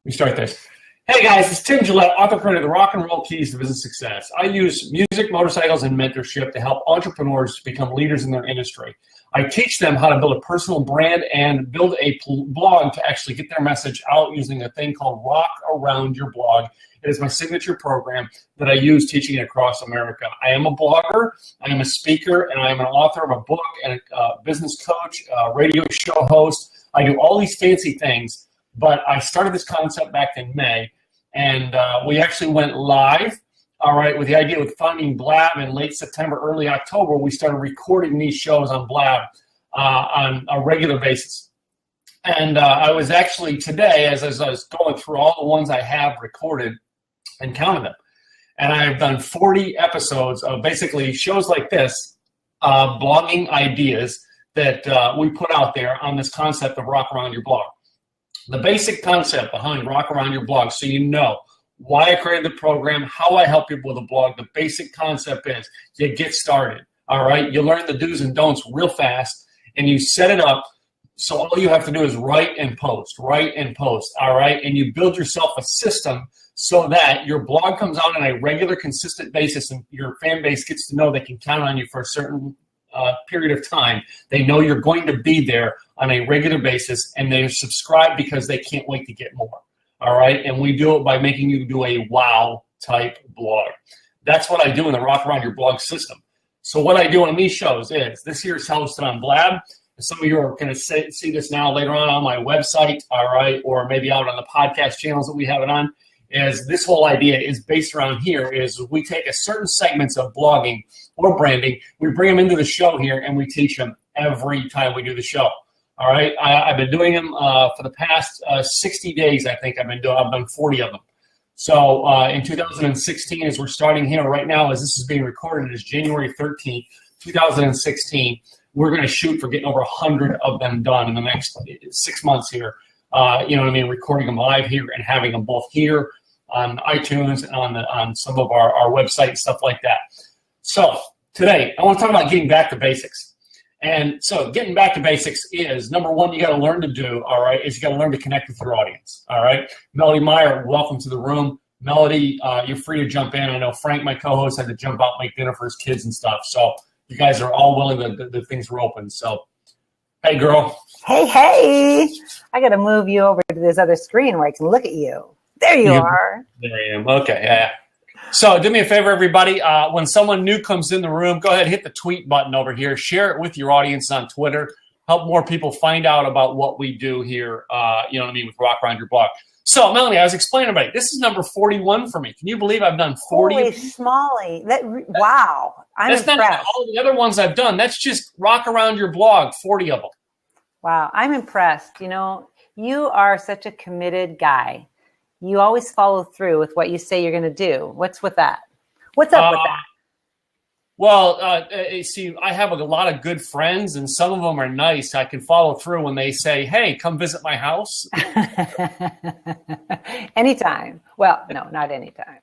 We start this. Hey guys, it's Tim Gillette, author creator of The Rock and Roll Keys to Business Success. I use music, motorcycles, and mentorship to help entrepreneurs become leaders in their industry. I teach them how to build a personal brand and build a blog to actually get their message out using a thing called Rock Around Your Blog. It is my signature program that I use teaching it across America. I am a blogger, I am a speaker, and I am an author of a book and a business coach, a radio show host. I do all these fancy things, but I started this concept back in May, and we actually went live, all right, with the idea with Finding Blab in late September, early October. We started recording these shows on Blab on a regular basis. And I was actually today, as I was going through all the ones I have recorded and counted them, and I've done 40 episodes of basically shows like this, blogging ideas that we put out there on this concept of Rock Around Your Blog. The basic concept behind Rock Around Your Blog, so you know why I created the program, how I help people with a blog. The basic concept is you get started, all right? You learn the do's and don'ts real fast, and you set it up so all you have to do is write and post, all right? And you build yourself a system so that your blog comes out on a regular, consistent basis, and your fan base gets to know they can count on you for a certain period of time. They know you're going to be there on a regular basis, and they subscribe because they can't wait to get more, all right? And we do it by making you do a wow-type blog. That's what I do in the Rock Around Your Blog system. So what I do on these shows is, this here is hosted on Blab. Some of you are going to see this now later on my website, all right, or maybe out on the podcast channels that we have it on, is this whole idea is based around here is we take a certain segments of blogging or branding, we bring them into the show here, and we teach them every time we do the show. All right, I've been doing them for the past 60 days, I think I've done 40 of them. So in 2016, as we're starting here right now, as this is being recorded, is January 13th, 2016. We're going to shoot for getting over 100 of them done in the next 6 months here. You know what I mean? Recording them live here and having them both here on iTunes and on some of our website and stuff like that. So today, I want to talk about getting back to basics. And so getting back to basics is, number one, you got to learn to do, all right, is you got to learn to connect with your audience, all right? Melody Meyer, welcome to the room. Melody, you're free to jump in. I know Frank, my co-host, had to jump out and make dinner for his kids and stuff. So you guys are all willing that the things are open. So, hey, girl. Hey. I got to move you over to this other screen where I can look at you. There you are. There I am. Okay, yeah. So do me a favor, everybody. When someone new comes in the room, go ahead and hit the tweet button over here. Share it with your audience on Twitter. Help more people find out about what we do here, you know what I mean, with Rock Around Your Blog. So, Melanie, I was explaining about it. This is number 41 for me. Can you believe I've done 40? Holy smally. Wow. I'm impressed. That's not all the other ones I've done. That's just Rock Around Your Blog, 40 of them. Wow. I'm impressed. You know, you are such a committed guy. You always follow through with what you say you're going to do. What's with that? What's up with that? Well, see, I have a lot of good friends, and some of them are nice. I can follow through when they say, hey, come visit my house. Anytime. Well, no, not anytime.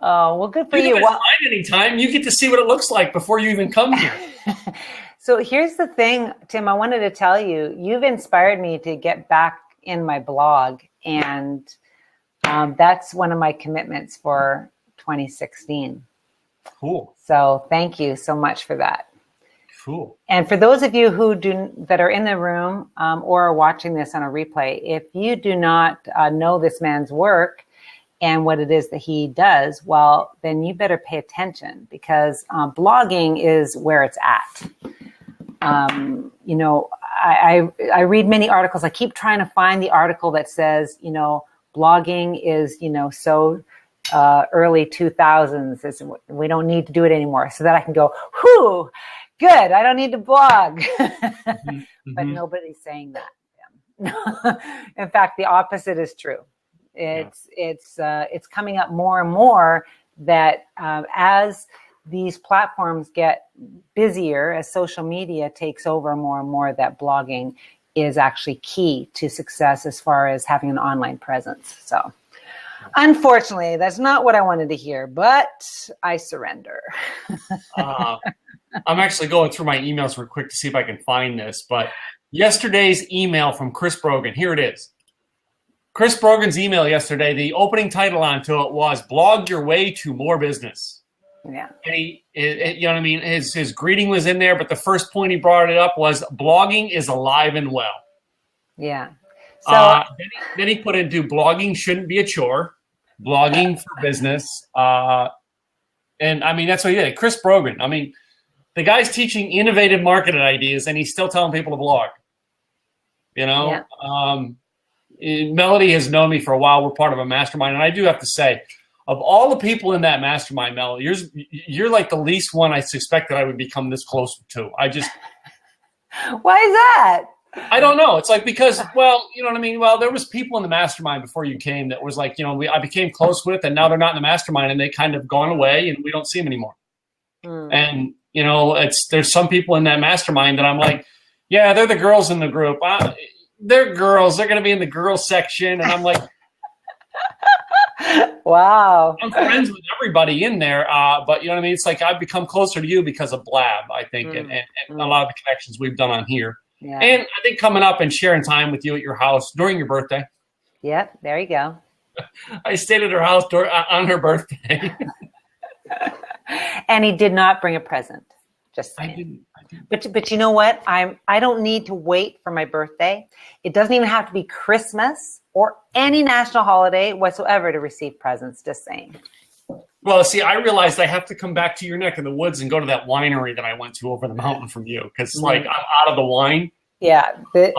Oh, well, good for you. Well, anytime. You get to see what it looks like before you even come here. So here's the thing, Tim, I wanted to tell you, you've inspired me to get back in my blog, and that's one of my commitments for 2016. Cool. So thank you so much for that. Cool. And for those of you that are in the room or are watching this on a replay, if you do not know this man's work and what it is that he does, well, then you better pay attention, because blogging is where it's at. You know, I read many articles. I keep trying to find the article that says, you know, blogging is, you know, so early 2000s. We don't need to do it anymore, so that I can go, whew, good. I don't need to blog. Mm-hmm. But nobody's saying that. In fact, the opposite is true. It's coming up more and more that as these platforms get busier, as social media takes over more and more, that blogging is actually key to success as far as having an online presence. So unfortunately, that's not what I wanted to hear, but I surrender. I'm actually going through my emails real quick to see if I can find this, but yesterday's email from Chris Brogan, here it is. Chris Brogan's email yesterday, the opening title onto it was "Blog Your Way to More Business." Yeah. And you know what I mean? His greeting was in there, but the first point he brought it up was blogging is alive and well. Yeah. So then he put into blogging shouldn't be a chore, blogging for business. And I mean, that's what he did. Chris Brogan. I mean, the guy's teaching innovative marketing ideas, and he's still telling people to blog. You know, Melody has known me for a while. We're part of a mastermind, and I do have to say, of all the people in that mastermind, Melody, you're like the least one I suspected I would become this close to. Why is that? I don't know. It's like because, well, you know what I mean? Well, there was people in the mastermind before you came that was like, you know, I became close with, and now they're not in the mastermind, and they kind of gone away, and we don't see them anymore. And, you know, there's some people in that mastermind that I'm like, yeah, they're the girls in the group. They're girls. They're going to be in the girls section. And I'm like, wow. I'm friends with everybody in there. But you know what I mean? It's like I've become closer to you because of Blab, I think, and a lot of the connections we've done on here. Yeah. And I think coming up and sharing time with you at your house during your birthday. Yep, there you go. I stayed at her house on her birthday. And he did not bring a present. Just saying. I didn't. But you know what? I don't need to wait for my birthday. It doesn't even have to be Christmas or any national holiday whatsoever to receive presents. Just saying. Well, see, I realized I have to come back to your neck of the woods and go to that winery that I went to over the mountain from you because, like, I'm out of the wine. Yeah, the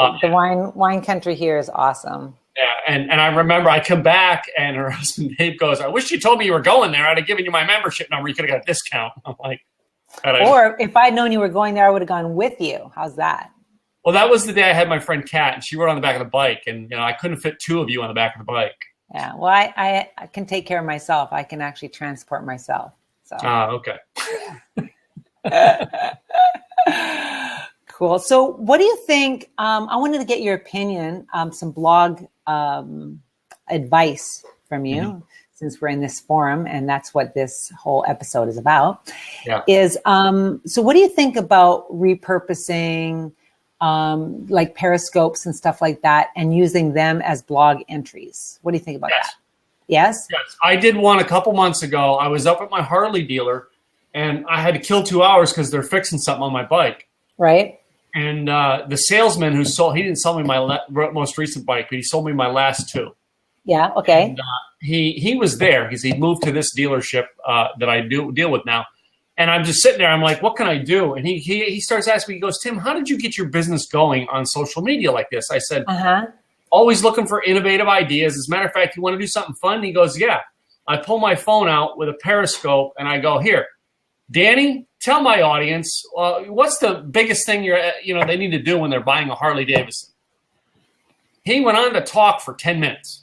wine country here is awesome. Yeah, and I remember I come back and her husband Dave goes, "I wish you told me you were going there. I'd have given you my membership number. You could have got a discount." I'm like, or if I'd known you were going there, I would have gone with you. How's that? Well, that was the day I had my friend Kat, and she rode on the back of the bike, and you know I couldn't fit two of you on the back of the bike. Yeah, well, I can take care of myself. I can actually transport myself. So. Okay. Cool. So what do you think? I wanted to get your opinion, some blog advice from you, since we're in this forum, and that's what this whole episode is about. Yeah. So what do you think about repurposing like Periscopes and stuff like that and using them as blog entries? What do you think about that? Yes? Yes. I did one a couple months ago. I was up at my Harley dealer, and I had to kill 2 hours because they're fixing something on my bike. Right. And the salesman who he didn't sell me my most recent bike, but he sold me my last two. Yeah, okay. And, he was there. He moved to this dealership that I deal with now. And I'm just sitting there. I'm like, what can I do? And he starts asking me, he goes, Tim, how did you get your business going on social media like this? I said, always looking for innovative ideas. As a matter of fact, you want to do something fun? And he goes, yeah. I pull my phone out with a Periscope, and I go, here, Danny, tell my audience, what's the biggest thing they need to do when they're buying a Harley Davidson? He went on to talk for 10 minutes.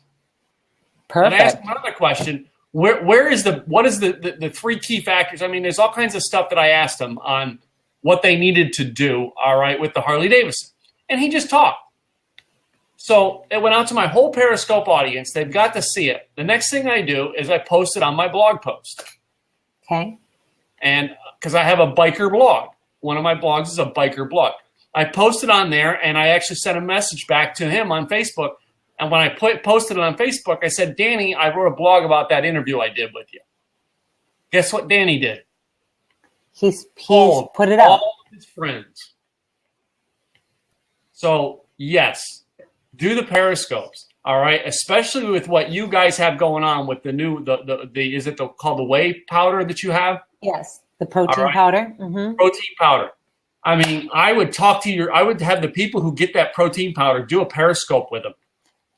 Perfect. And I asked him another question. What is the three key factors? I mean, there's all kinds of stuff that I asked him on what they needed to do, all right, with the Harley Davidson. And he just talked. So it went out to my whole Periscope audience. They've got to see it. The next thing I do is I post it on my blog post. Okay. And because I have a biker blog. One of my blogs is a biker blog. I posted on there, and I actually sent a message back to him on Facebook. And when I posted it on Facebook, I said, Danny, I wrote a blog about that interview I did with you. Guess what Danny did? He's put it up. All of his friends. So, yes, do the Periscopes. All right, especially with what you guys have going on with the new is it called the whey powder that you have? Yes, the protein powder. Mm-hmm. Protein powder. I mean, I would have the people who get that protein powder do a Periscope with them.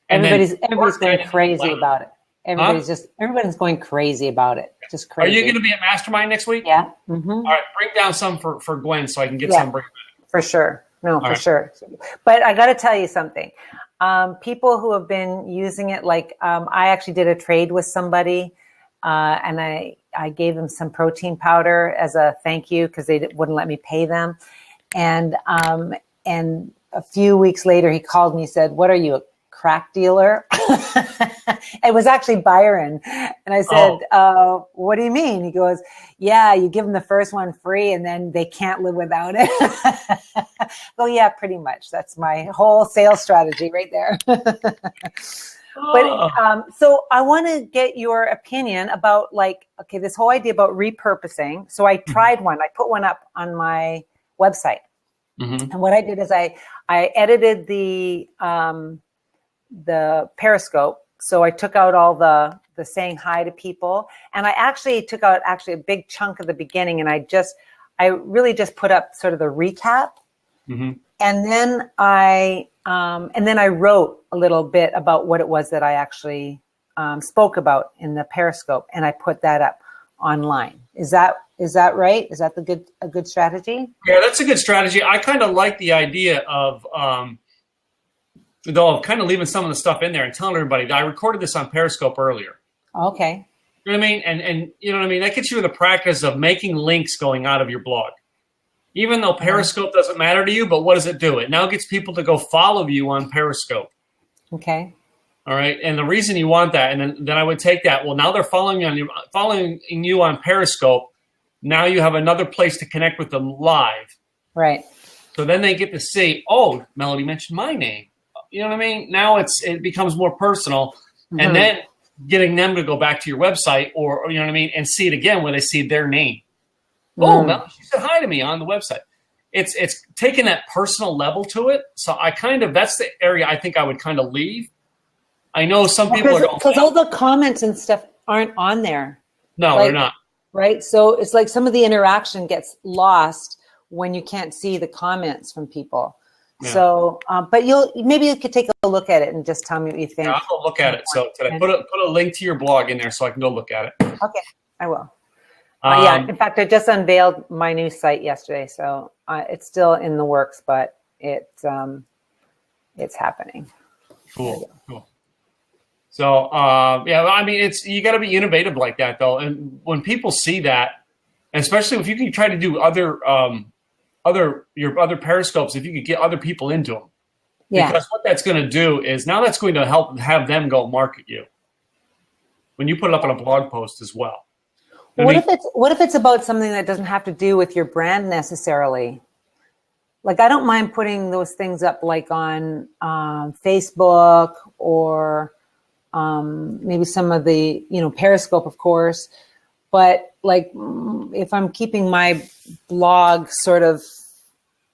Everybody's going crazy about it. Everybody's going crazy about it. Just crazy. Are you going to be at Mastermind next week? Yeah. Mm-hmm. All right, bring down some for Gwen so I can get some. Bring back. For sure. No, for sure. But I got to tell you something. People who have been using it, like I actually did a trade with somebody, and I gave them some protein powder as a thank you because they wouldn't let me pay them. And a few weeks later, he called me and said, "What are you, a crack dealer?" It was actually Byron. And I said, what do you mean? He goes, yeah, you give them the first one free and then they can't live without it. Well, yeah, pretty much. That's my whole sales strategy right there. Oh. But so I want to get your opinion about this whole idea about repurposing. So I tried one. I put one up on my website, and what I did is I edited the Periscope. So I took out all the saying hi to people, and I actually took out a big chunk of the beginning, and I really just put up sort of the recap, and then I wrote a little bit about what it was that I actually spoke about in the Periscope, and I put that up online. Is that right? Is that a good strategy? Yeah, that's a good strategy. I kind of like the idea of though, kind of leaving some of the stuff in there and telling everybody that I recorded this on Periscope earlier. Okay. You know what I mean? And you know what I mean? That gets you in the practice of making links going out of your blog. Even though Periscope doesn't matter to you, but what does it do? It now gets people to go follow you on Periscope. Okay. All right. And the reason you want that, and then I would take that, well, now they're following you on Periscope. Now you have another place to connect with them live. Right. So then they get to see, oh, Melody mentioned my name. You know what I mean? Now it becomes more personal, and then getting them to go back to your website, or you know what I mean, and see it again where they see their name. Oh, Melody, she said hi to me on the website. It's taking that personal level to it. So that's the area I think I would kind of leave. I know some people are going, because all the comments and stuff aren't on there. No, they're not. Right. So it's like some of the interaction gets lost when you can't see the comments from people. Yeah. So, but maybe you could take a look at it and just tell me what you think. Yeah, I'll go look at it. So today, put a link to your blog in there so I can go look at it. Okay, I will. Yeah, in fact, I just unveiled my new site yesterday, so it's still in the works, but it's happening. Cool. So, yeah, I mean, you got to be innovative like that, though. And when people see that, especially if you can try to do your other Periscopes, if you could get other people into them. Yeah. Because what that's going to do is now that's going to help have them go market you when you put it up on a blog post as well. What if it's about something that doesn't have to do with your brand necessarily? Like, I don't mind putting those things up like on Facebook or maybe some of the, Periscope, of course. But like, if I'm keeping my blog sort of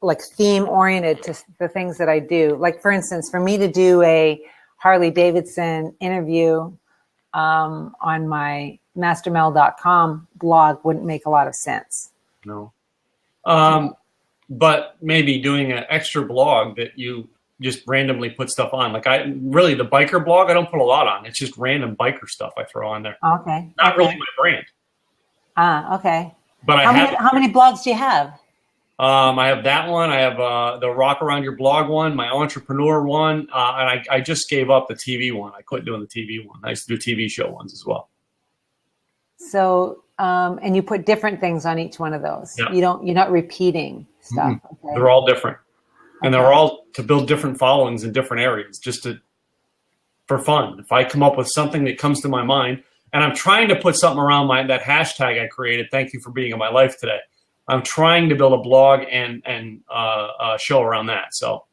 like theme oriented to the things that I do, like for instance, for me to do a Harley Davidson interview on my mastermel.com blog wouldn't make a lot of sense. No. But maybe doing an extra blog that you just randomly put stuff on. Like the biker blog, I don't put a lot on. It's just random biker stuff I throw on there. Okay. Not really my brand. Okay. But how many blogs do you have? I have that one. I have the Rock Around Your Blog one, my entrepreneur one, and I just gave up the TV one. I quit doing the TV one. I used to do TV show ones as well. So, and you put different things on each one of those. Yeah. You're not repeating stuff. Mm-hmm. Okay. They're all different. And they're all to build different followings in different areas, for fun. If I come up with something that comes to my mind, and I'm trying to put something around that hashtag I created, thank you for being in my life today. I'm trying to build a blog and a show around that. So,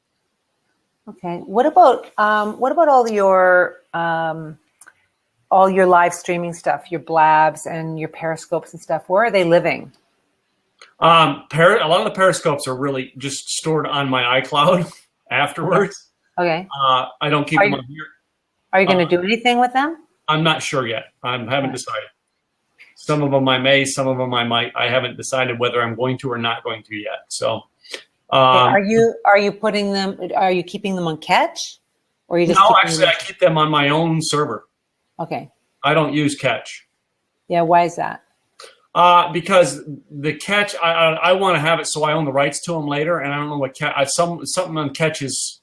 okay. What about all your live streaming stuff, your blabs and your Periscopes and stuff? Where are they living? A lot of the Periscopes are really just stored on my iCloud afterwards. Okay. I don't keep them on here. Are you going to do anything with them? I'm not sure yet. I haven't decided. Some of them I may, some of them I might. I haven't decided whether I'm going to or not going to yet. So, are you putting them? Are you keeping them on Catch, or you just? No, actually, I keep them on my own server. Okay. I don't use Catch. Yeah, why is that? Because the Catch, I want to have it so I own the rights to them later, and I don't know what Catch. Something on Catch is,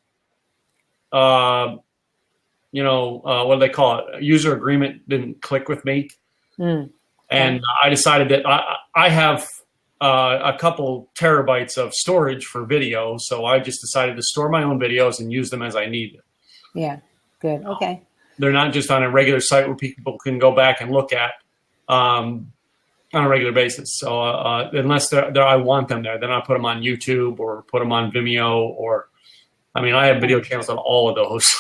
what do they call it? A user agreement didn't click with me. And I decided that I have a couple terabytes of storage for video, so I just decided to store my own videos and use them as I need them. Yeah, good. Okay. They're not just on a regular site where people can go back and look at on a regular basis. So unless I want them there, then I put them on YouTube or put them on Vimeo I have video channels on all of those.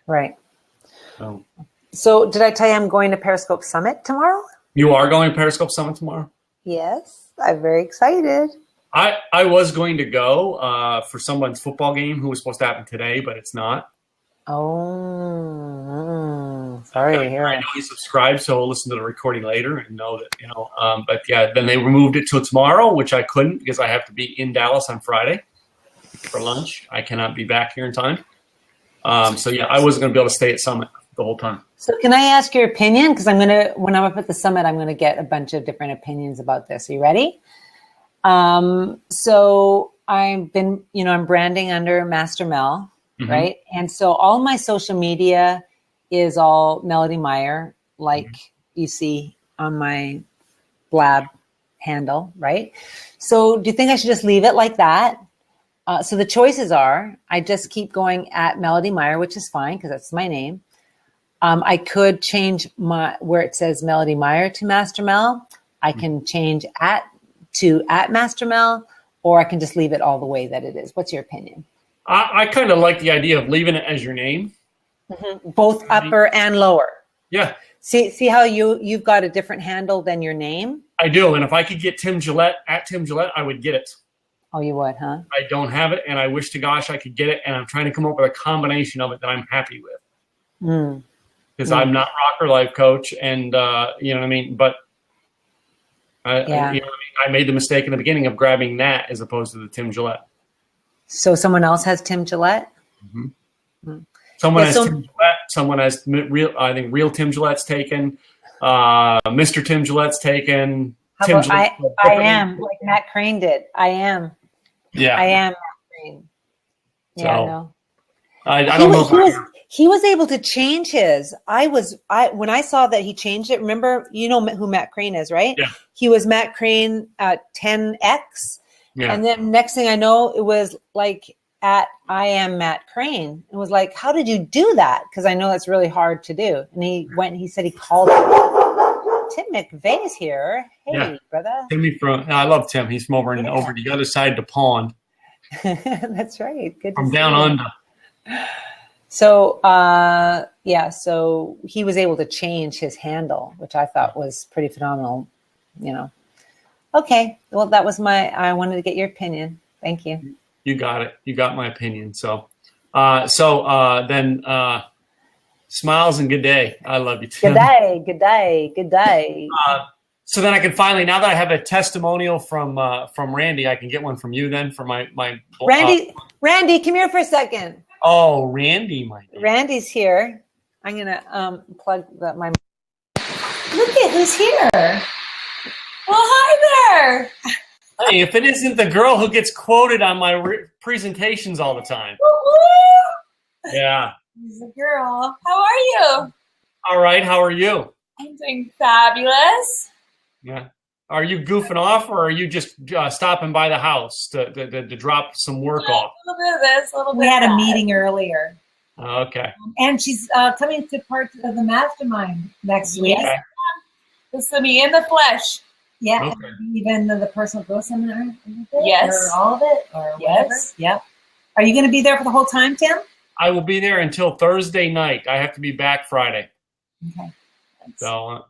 Right. So, So did I tell you I'm going to Periscope Summit tomorrow? you are going to Periscope Summit tomorrow? Yes, I'm very excited. I was going to go for someone's football game who was supposed to happen today, but it's not. Sorry to hear I it. know he's subscribed, so he'll listen to the recording later and know that, but yeah, then they removed it till tomorrow, which I couldn't because I have to be in Dallas on Friday for lunch. I cannot be back here in time. So yeah, I wasn't going to be able to stay at Summit the whole time. So can I ask your opinion? Because when I'm up at the summit, I'm going to get a bunch of different opinions about this. Are you ready? So I'm branding under Master Mel, right? And so all my social media is all Melody Meyer, like you see on my Blab handle, right? So do you think I should just leave it like that? So the choices are, I just keep going at Melody Meyer, which is fine because that's my name. I could change where it says Melody Meyer to Master Mel. I can change at Master Mel, or I can just leave it all the way that it is. What's your opinion? I kind of like the idea of leaving it as your name. Both upper and lower. Yeah. See how you've got a different handle than your name? I do. And if I could get Tim Gillette at Tim Gillette, I would get it. Oh, you would, huh? I don't have it, and I wish to gosh I could get it, and I'm trying to come up with a combination of it that I'm happy with. Because I'm not Rocker Life Coach, and you know what I mean? But I made the mistake in the beginning of grabbing that as opposed to the Tim Gillette. So someone else has Tim Gillette? Someone has Tim Gillette. Someone has real Tim Gillette's taken. Mr. Tim Gillette's taken. How about I am, like Matt Crane did. I am. Yeah. I am Matt Crane. Yeah, so, no. I don't know. He was able to change his. When I saw that he changed it, remember, you know who Matt Crane is, right? Yeah. He was Matt Crane 10X. Yeah. And then next thing I know, it was like at I am Matt Crane. It was like, how did you do that? Because I know that's really hard to do. And he said he called Tim McVeigh's here. Hey, brother. Timmy I love Tim. He's from over the other side of the pond. That's right. Good to From see down you. under. So, so he was able to change his handle, which I thought was pretty phenomenal, Okay. Well, that was I wanted to get your opinion. Thank you. You got it. You got my opinion. So then smiles and good day. I love you, Tim. Good day. So then I can finally, now that I have a testimonial from Randy, I can get one from you then for my Randy, come here for a second. Oh, Randy, Randy's here. I'm gonna plug my. Look at who's here. Well, hi there. Hey, if it isn't the girl who gets quoted on my presentations all the time. Woo-hoo! Yeah. She's a girl. How are you? All right. How are you? I'm doing fabulous. Yeah. Are you goofing off, or are you just stopping by the house to drop some work off? A little bit of this, a little bit We had of a that. meeting earlier, Okay. and she's coming to part of the mastermind next week. Yes. This will be in the flesh. Yeah, Okay. and even the personal growth seminar. Yes. or all of it, or Yes. whatever. Yep. Are you going to be there for the whole time, Tim? I will be there until Thursday night. I have to be back Friday. Okay. So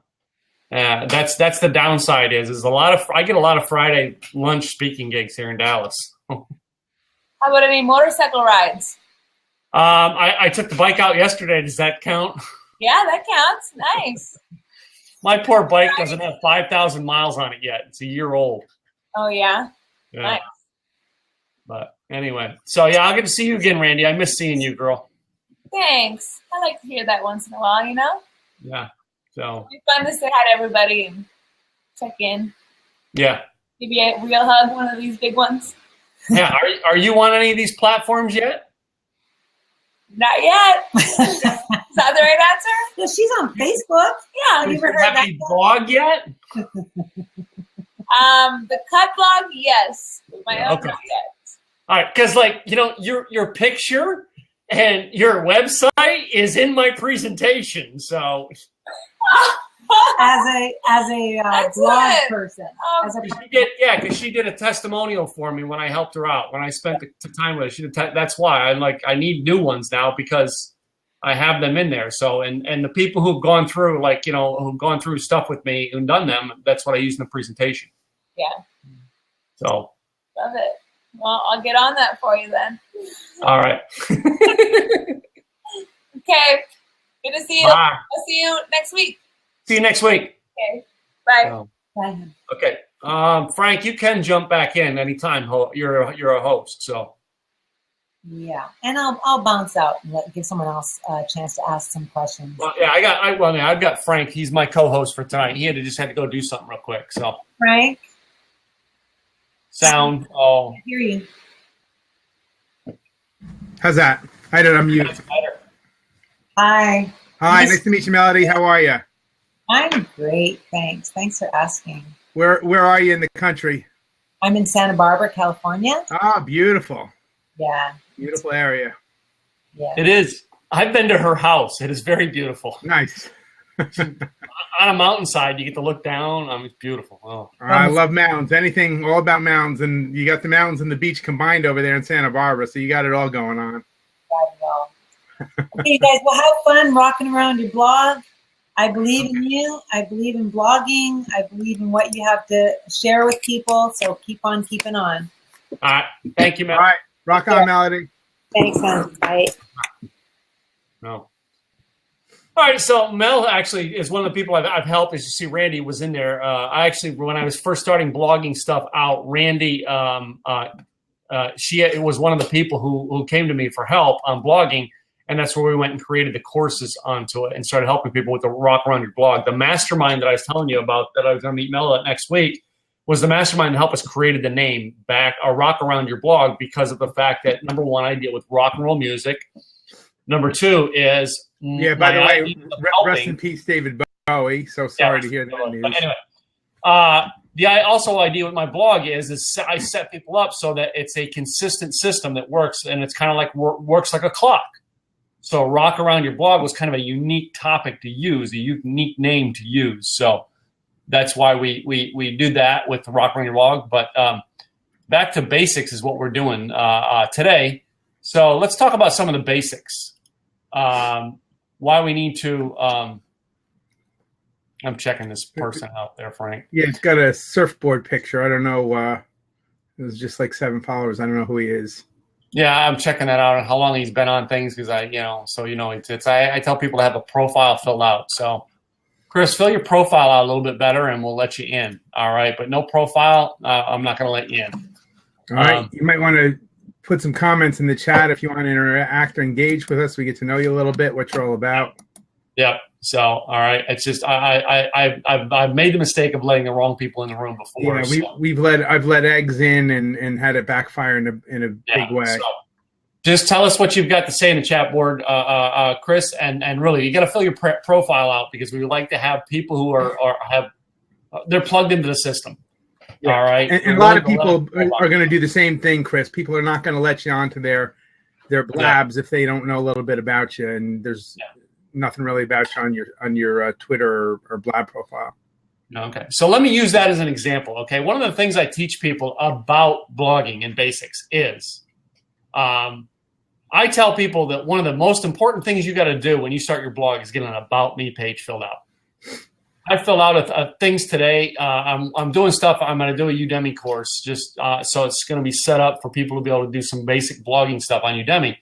that's the downside is I get a lot of Friday lunch speaking gigs here in Dallas. How about any motorcycle rides? I took the bike out yesterday. Does that count? Yeah, that counts. Nice. My poor bike doesn't have 5,000 miles on it yet. It's a year old. Oh, yeah? Yeah. Nice. But anyway, so yeah, I'll get to see you again, Randy. I miss seeing you, girl. Thanks. I like to hear that once in a while, Yeah. So It's fun to say hi to everybody and check in. yeah. Maybe a real hug, one of these big ones. Yeah. Are you on any of these platforms yet? Not yet. Is that the right answer? No, she's on Facebook. Yeah. You ever heard Have that? you blog yet? The cut blog, yes. My own, Okay. not yet. All right, because your picture and your website is in my presentation, so As a blog Excellent. person. As a because she did a testimonial for me when I helped her out when I spent the time with her. That's why I need new ones now because I have them in there. So, and the people who've gone through, like, who've gone through stuff with me and done them, that's what I use in the presentation. Yeah. So. Love it. Well, I'll get on that for you then. All right. Okay. Good to see you. Bye. I'll see you next week. See you next week. Okay. Bye. Oh. Bye. Okay. Frank, you can jump back in anytime. You're a host, so. Yeah, and I'll bounce out and give someone else a chance to ask some questions. Well, yeah, I've got Frank. He's my co-host for tonight. He just had to go do something real quick. So. Frank, Sound. I hear you. How's that? I don't unmute. That's better. Hi. Hi, nice to meet you, Melody. How are you? I'm great, thanks. Thanks for asking. Where are you in the country? I'm in Santa Barbara, California. Ah, beautiful. Yeah. Beautiful area. Yeah. It is. I've been to her house. It is very beautiful. Nice. On a mountainside, you get to look down. It's beautiful. Oh. I love mountains. Anything all about mountains, and you got the mountains and the beach combined over there in Santa Barbara, so you got it all going on. Okay, you guys, well, have fun rocking around your blog. I believe in you. I believe in blogging. I believe in what you have to share with people. So keep on keeping on. All right. Thank you, man. All right. Rock on, Melody. Thanks, man. Bye. No. All right, so Mel actually is one of the people I've helped. As you see, Randy was in there. I actually, when I was first starting blogging stuff out, Randy, she was one of the people who came to me for help on blogging, and that's where we went and created the courses onto it and started helping people with the Rock Around Your Blog. The mastermind that I was telling you about that I was going to meet Mel at next week was the mastermind to help us created the name back, Rock Around Your Blog, because of the fact that, number one, I deal with rock and roll music. Number two is by the way, rest in peace, David Bowie. So sorry to hear that news. But anyway, the idea with my blog is I set people up so that it's a consistent system that works, and it's kind of like works like a clock. So Rock Around Your Blog was kind of a unique topic to use, a unique name to use. So that's why we do that with the Rock Around Your Blog. But back to basics is what we're doing today. So let's talk about some of the basics. Why we need to I'm checking this person out there, Frank. Yeah, it's got a surfboard picture. I don't know. It was just like 7 followers. I don't know who he is. Yeah, I'm checking that out and how long he's been on things because I tell people to have a profile filled out. So, Chris, fill your profile out a little bit better and we'll let you in. All right, but no profile, I'm not going to let you in. All right, you might want to put some comments in the chat if you want to interact or engage with us. We get to know you a little bit, what you're all about. Yep. So, all right. It's just I've made the mistake of letting the wrong people in the room before. Yeah, I've let eggs in and had it backfire in a big way. So just tell us what you've got to say in the chat board, Chris, and really you got to fill your profile out because we would like to have people who they're plugged into the system. Yeah. All right. And a lot of people are going to do the same thing, Chris. People are not going to let you onto their blabs if they don't know a little bit about you, and there's nothing really about you on your Twitter or blab profile. Okay. So let me use that as an example. Okay. One of the things I teach people about blogging and basics is I tell people that one of the most important things you got to do when you start your blog is get an About Me page filled out. I filled out things today. I'm doing stuff. I'm going to do a Udemy course just so it's going to be set up for people to be able to do some basic blogging stuff on Udemy.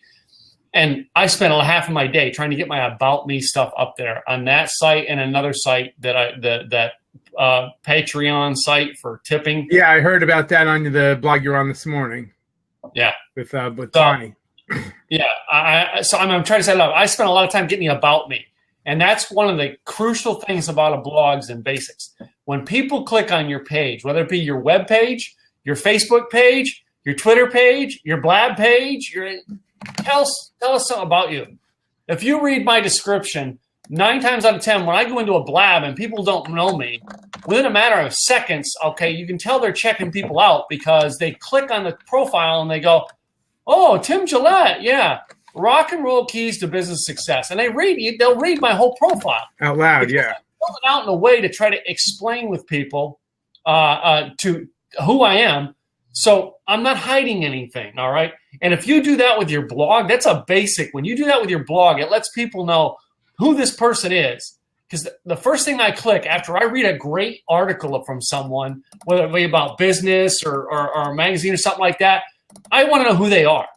And I spent half of my day trying to get my About Me stuff up there on that site and another site that Patreon site for tipping. Yeah, I heard about that on the blog you're on this morning. Yeah, with Tony. Yeah, so I'm trying to set it up. I spent a lot of time getting the About Me. And that's one of the crucial things about a blog's and basics. When people click on your page, whether it be your web page, your Facebook page, your Twitter page, your blab page, tell us something about you. If you read my description, 9 times out of 10, when I go into a blab and people don't know me, within a matter of seconds, okay, you can tell they're checking people out because they click on the profile and they go, oh, Tim Gillette, yeah. Rock and Roll Keys to Business Success. And they'll read my whole profile. Out loud, yeah. I built it out in a way to try to explain with people to who I am So I'm not hiding anything, all right? And if you do that with your blog, that's a basic. When you do that with your blog, it lets people know who this person is. Because the first thing I click after I read a great article from someone, whether it be about business or a magazine or something like that, I want to know who they are.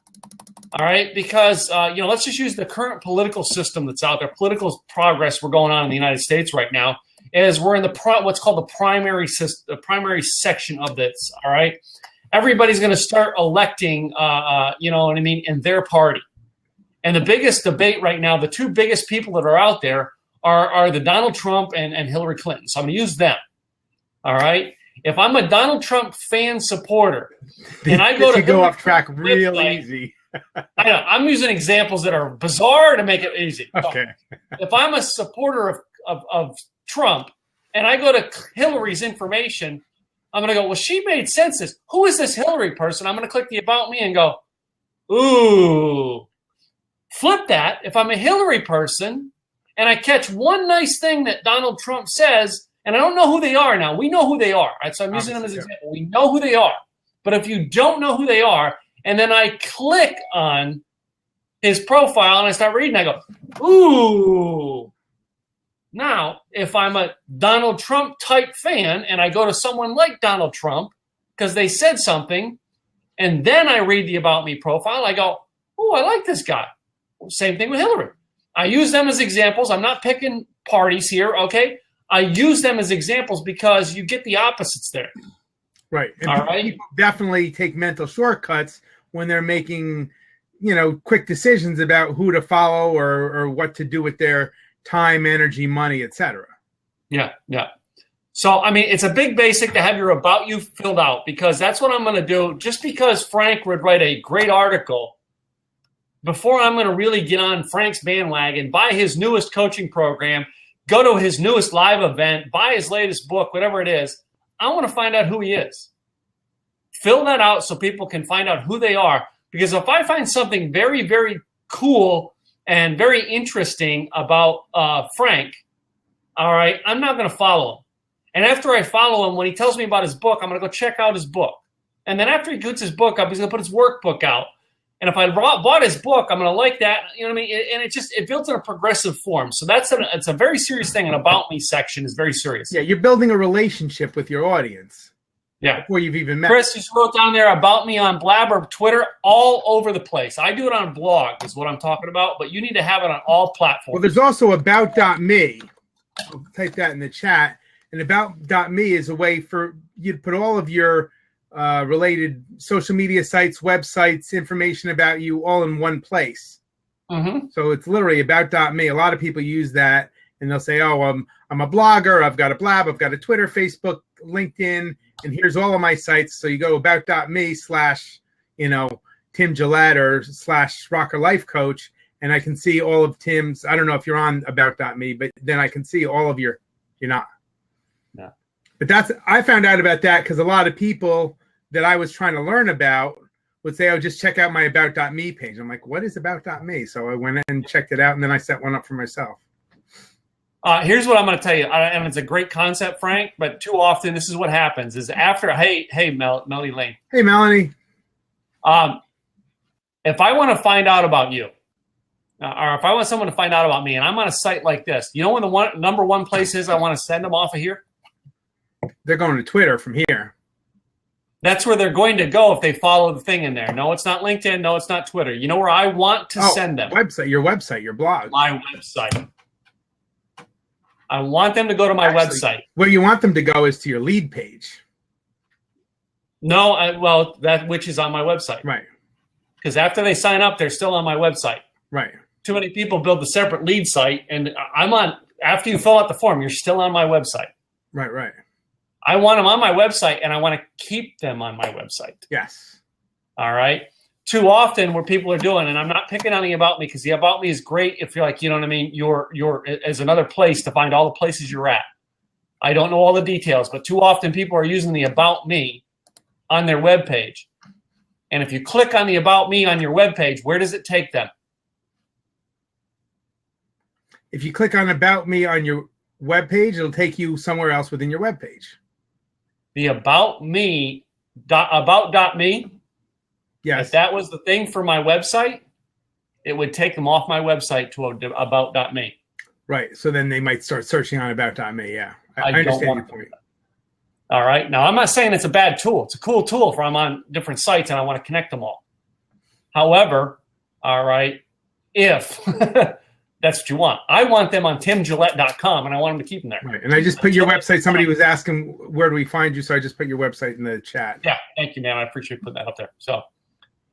All right, because let's just use the current political system that's out there. Political progress we're going on in the United States right now is we're in the what's called the primary section of this. All right, everybody's going to start electing, in their party. And the biggest debate right now, the two biggest people that are out there are the Donald Trump and Hillary Clinton. So I'm going to use them. All right. If I'm a Donald Trump fan supporter, and I go to go off track real easy. I know I'm using examples that are bizarre to make it easy. Okay. If I'm a supporter of Trump and I go to Hillary's information, I'm going to go, well, she made census. Who is this Hillary person? I'm going to click the About Me and go, ooh. Flip that. If I'm a Hillary person and I catch one nice thing that Donald Trump says, and I don't know who they are now. We know who they are. Right? So I'm using them as an example. We know who they are. But if you don't know who they are, and then I click on his profile and I start reading, I go, ooh. Now, if I'm a Donald Trump type fan and I go to someone like Donald Trump because they said something, and then I read the About Me profile, I go, oh, I like this guy. Same thing with Hillary. I use them as examples. I'm not picking parties here, okay? I use them as examples because you get the opposites there. Right. And all right. People definitely take mental shortcuts when they're making, quick decisions about who to follow or what to do with their time, energy, money, etc. Yeah. So, it's a big basic to have your About You filled out because that's what I'm going to do. Just because Frank would write a great article, before I'm going to really get on Frank's bandwagon, buy his newest coaching program, go to his newest live event, buy his latest book, whatever it is, I want to find out who he is. Fill that out so people can find out who they are. Because if I find something very, very cool and very interesting about Frank, all right, I'm not going to follow him. And after I follow him, when he tells me about his book, I'm going to go check out his book. And then after he puts his book up, he's going to put his workbook out. And if I bought his book, I'm going to like that. You know what I mean? And it builds in a progressive form. So it's a very serious thing. An About Me section is very serious. Yeah, you're building a relationship with your audience. Yeah. Before you've even met. Chris just wrote down there About Me on Blabber, Twitter, all over the place. I do it on blog is what I'm talking about, but you need to have it on all platforms. Well, there's also About.me. I'll type that in the chat. And About.me is a way for you to put all of your related social media sites, websites, information about you all in one place. Mm-hmm. So it's literally About.me. A lot of people use that and they'll say, oh, I'm a blogger. I've got a blab. I've got a Twitter, Facebook, LinkedIn, and here's all of my sites. So you go About.me / Tim Gillette or / Rocker Life Coach. And I can see all of Tim's, I don't know if you're on About.me, but then I can see all of you're not. No. But I found out about that because a lot of people that I was trying to learn about would say, oh, just check out my About.me page. I'm like, what is About.me? So I went in and checked it out, and then I set one up for myself. Here's what I'm going to tell you, and it's a great concept, Frank, but too often this is what happens is after, hey, Melanie Lane. Hey, Melanie. If I want to find out about you, or if I want someone to find out about me, and I'm on a site like this, you know when the number one place is I want to send them off of here? They're going to Twitter from here. That's where they're going to go if they follow the thing in there. No, it's not LinkedIn. No, it's not Twitter. You know where I want to send them? Your website, your blog. My website. I want them to go to my website. Where you want them to go is to your lead page. No, that which is on my website. Right. Because after they sign up, they're still on my website. Right. Too many people build a separate lead site, and after you fill out the form, you're still on my website. Right. I want them on my website, and I want to keep them on my website. Yes. All right. Too often, what people are doing, and I'm not picking on the About Me because the About Me is great if you're like, you know what I mean. You're as another place to find all the places you're at. I don't know all the details, but too often people are using the About Me on their web page, and if you click on the About Me on your web page, where does it take them? If you click on About Me on your web page, it'll take you somewhere else within your web page. The About Me about.me, Yes. if that was the thing for my website, it would take them off my website to about.me. Right. So then they might start searching on about.me. Yeah. I don't understand want your point. All right. Now, I'm not saying it's a bad tool. It's a cool tool if I'm on different sites and I want to connect them all. However, all right, if that's what you want. I want them on timgillette.com, and I want them to keep them there. Right. And I just put your website. Somebody was asking, where do we find you? So I just put your website in the chat. Yeah. Thank you, man. I appreciate putting that up there. So,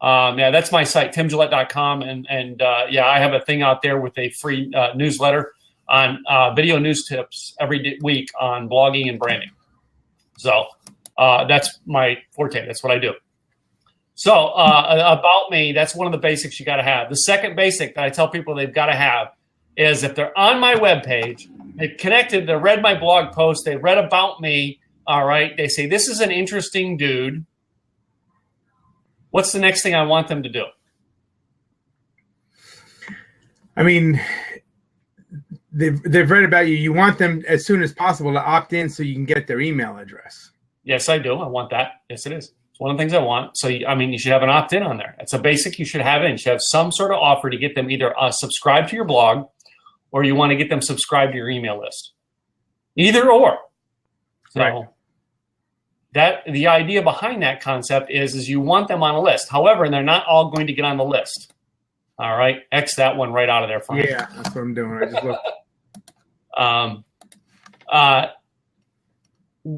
yeah, that's my site, timgillette.com. And yeah, I have a thing out there with a free newsletter on video news tips every week on blogging and branding. So that's my forte. That's what I do. So about me, that's one of the basics you got to have. The second basic that I tell people they've got to have is if they're on my webpage, they've connected, they read my blog post, they read about me, all right, they say, this is an interesting dude. What's the next thing I want them to do? I mean, they've read about you. You want them as soon as possible to opt in so you can get their email address. Yes, I do. I want that. Yes, it is. It's one of the things I want. So, I mean, you should have an opt-in on there. It's a basic you should have in. You should have some sort of offer to get them either subscribed to your blog or you want to get them subscribed to your email list. Either or. So Right. that the idea behind that concept is you want them on a list. However, they're not all going to get on the list. All right. X that one right out of there for me. Yeah, that's what I'm doing. I just looked.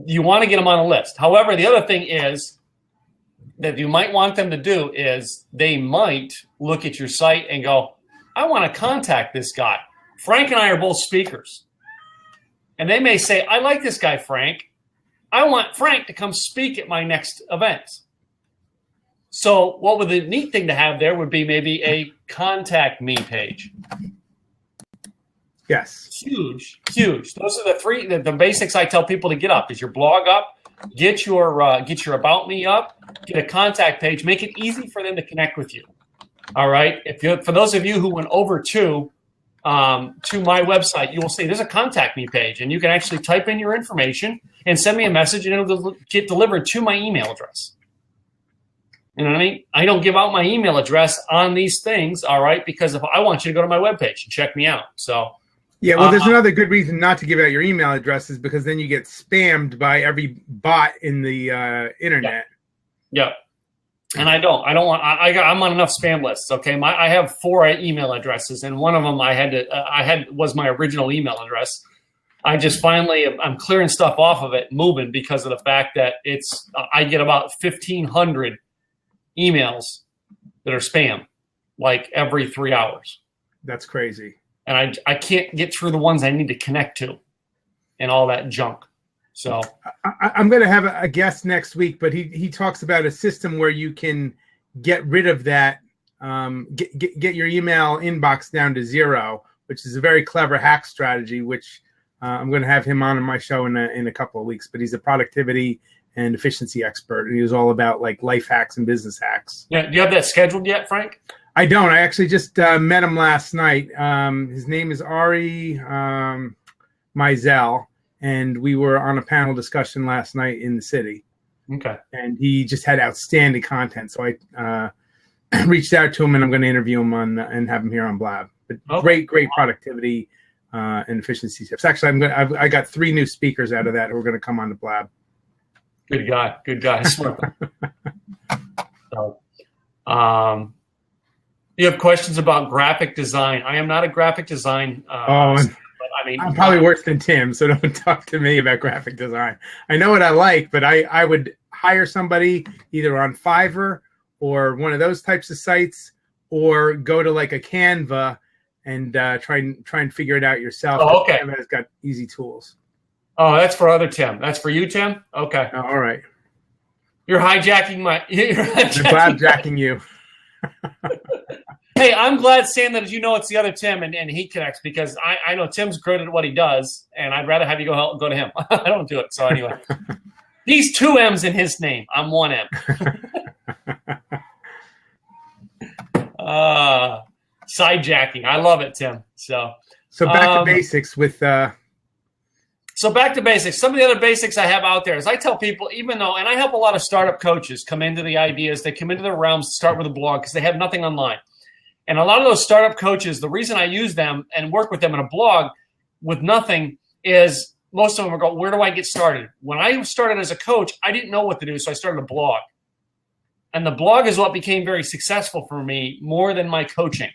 You want to get them on a list. However, the other thing is that you might want them to do is they might look at your site and go, I want to contact this guy. Frank and I are both speakers. And they may say, I like this guy, Frank. I want Frank to come speak at my next event. So what would the neat thing to have there would be maybe a contact me page. Yes. Huge. Those are the three, the basics I tell people to get up is your blog up, get your about me up, get a contact page, make it easy for them to connect with you. All right. For those of you who went over to my website, you will see there's a contact me page and you can actually type in your information and send me a message and it'll get delivered to my email address. You know what I mean? I don't give out my email address on these things. All right. Because if I want you to go to my webpage and check me out. So, Yeah, well, there's another good reason not to give out your email addresses because then you get spammed by every bot in the internet. Yeah. And I don't want. I'm on enough spam lists. Okay, I have 4 email addresses, and one of them was my original email address. I just finally I'm clearing stuff off of it, moving because of the fact that I get about 1,500 emails that are spam, like every 3 hours. That's crazy. And I can't get through the ones I need to connect to, and all that junk. So I'm going to have a guest next week, but he talks about a system where you can get rid of that, get your email inbox down to 0, which is a very clever hack strategy, which I'm going to have him on my show in a couple of weeks. But he's a productivity and efficiency expert, and he was all about like life hacks and business hacks. Yeah, do you have that scheduled yet, Frank? I don't. I actually just met him last night. His name is Ari Mizell. And we were on a panel discussion last night in the city. Okay. And he just had outstanding content. So I reached out to him, and I'm going to interview him and have him here on Blab. But great productivity and efficiency tips. Actually, I got 3 new speakers out of that who are going to come on the Blab. Good guy. Smart. So, you have questions about graphic design. I am not a graphic design. I mean, I'm probably worse than Tim, so don't talk to me about graphic design. I know what I like, but I would hire somebody either on Fiverr or one of those types of sites, or go to like a Canva and try and figure it out yourself. Oh, okay. Canva has got easy tools. Oh, that's for other Tim. That's for you, Tim? Okay. Oh, all right. You're hijacking I'm jacking you. Hey, I'm glad, Sam, that you know it's the other Tim and he connects, because I know Tim's good at what he does, and I'd rather have you go to him. I don't do it. So anyway, he's 2 M's in his name. I'm 1 M. Sidejacking. I love it, Tim. So back to basics with So back to basics. Some of the other basics I have out there is I tell people, even though, and I help a lot of startup coaches come into the ideas, they come into their realms, start with a blog because they have nothing online. And a lot of those startup coaches, the reason I use them and work with them in a blog with nothing is most of them go, where do I get started? When I started as a coach, I didn't know what to do, so I started a blog. And the blog is what became very successful for me more than my coaching.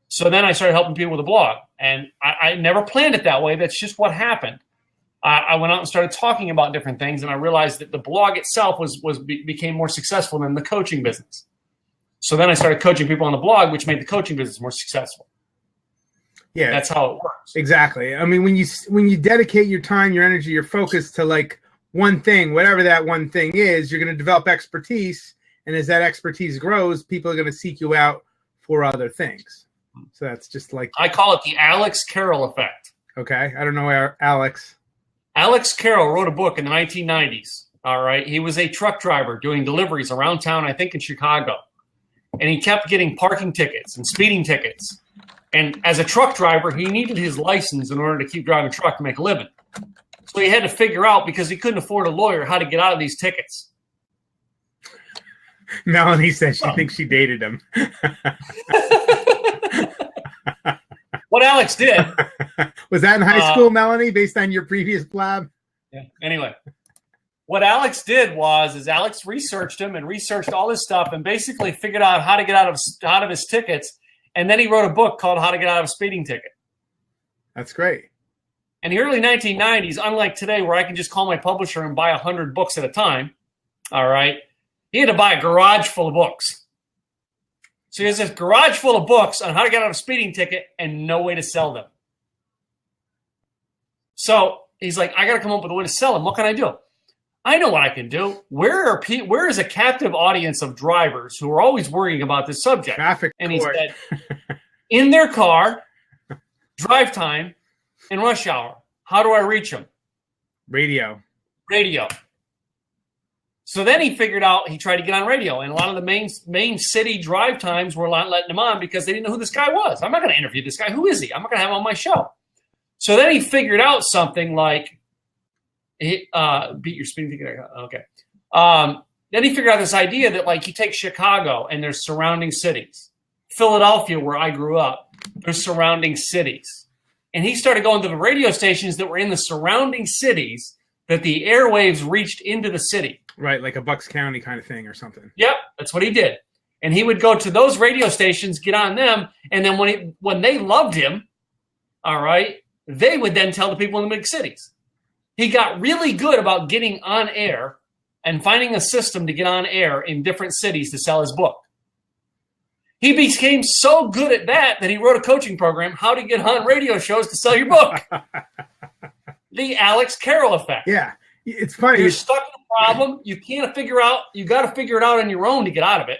So then I started helping people with a blog. And I never planned it that way. That's just what happened. I went out and started talking about different things, and I realized that the blog itself became more successful than the coaching business. So then I started coaching people on the blog, which made the coaching business more successful. Yeah, that's how it works. Exactly. I mean, when you dedicate your time, your energy, your focus to like one thing, whatever that one thing is, you're going to develop expertise. And as that expertise grows, people are going to seek you out for other things. So that's just like, I call it the Alex Carroll effect. Okay. I don't know Alex. Alex Carroll wrote a book in the 1990s. All right. He was a truck driver doing deliveries around town, I think in Chicago. And he kept getting parking tickets and speeding tickets. And as a truck driver, he needed his license in order to keep driving a truck to make a living. So he had to figure out, because he couldn't afford a lawyer, how to get out of these tickets. Melanie says she thinks she dated him. What Alex did. Was that in high school, Melanie, based on your previous blab? Yeah. Anyway, what Alex did was Alex researched him and researched all this stuff and basically figured out how to get out of his tickets. And then he wrote a book called How to Get Out of a Speeding Ticket. That's great. In the early 1990s, unlike today where I can just call my publisher and buy 100 books at a time, all right, he had to buy a garage full of books. So he has this garage full of books on how to get out of a speeding ticket and no way to sell them. So he's like, I got to come up with a way to sell them. What can I do? I know what I can do. Where is a captive audience of drivers who are always worrying about this subject? Traffic and he court. said, in their car, drive time, and rush hour. How do I reach them? Radio. So then he figured out, he tried to get on radio, and a lot of the main city drive times were not letting him on because they didn't know who this guy was. I'm not going to interview this guy. Who is he? I'm not going to have him on my show. So then he figured out something like, beat your speeding ticket. Okay. Then he figured out this idea that, like, you take Chicago and there's surrounding cities. Philadelphia, where I grew up, there's surrounding cities. And he started going to the radio stations that were in the surrounding cities that the airwaves reached into the city. Right, like a Bucks County kind of thing or something. Yep, that's what he did. And he would go to those radio stations, get on them, and then when they loved him, all right, they would then tell the people in the big cities. He got really good about getting on air and finding a system to get on air in different cities to sell his book. He became so good at that he wrote a coaching program, How to Get on Radio Shows to Sell Your Book. The Alex Carroll effect. Yeah, it's funny. You're stuck in a problem. You can't figure out. You got to figure it out on your own to get out of it.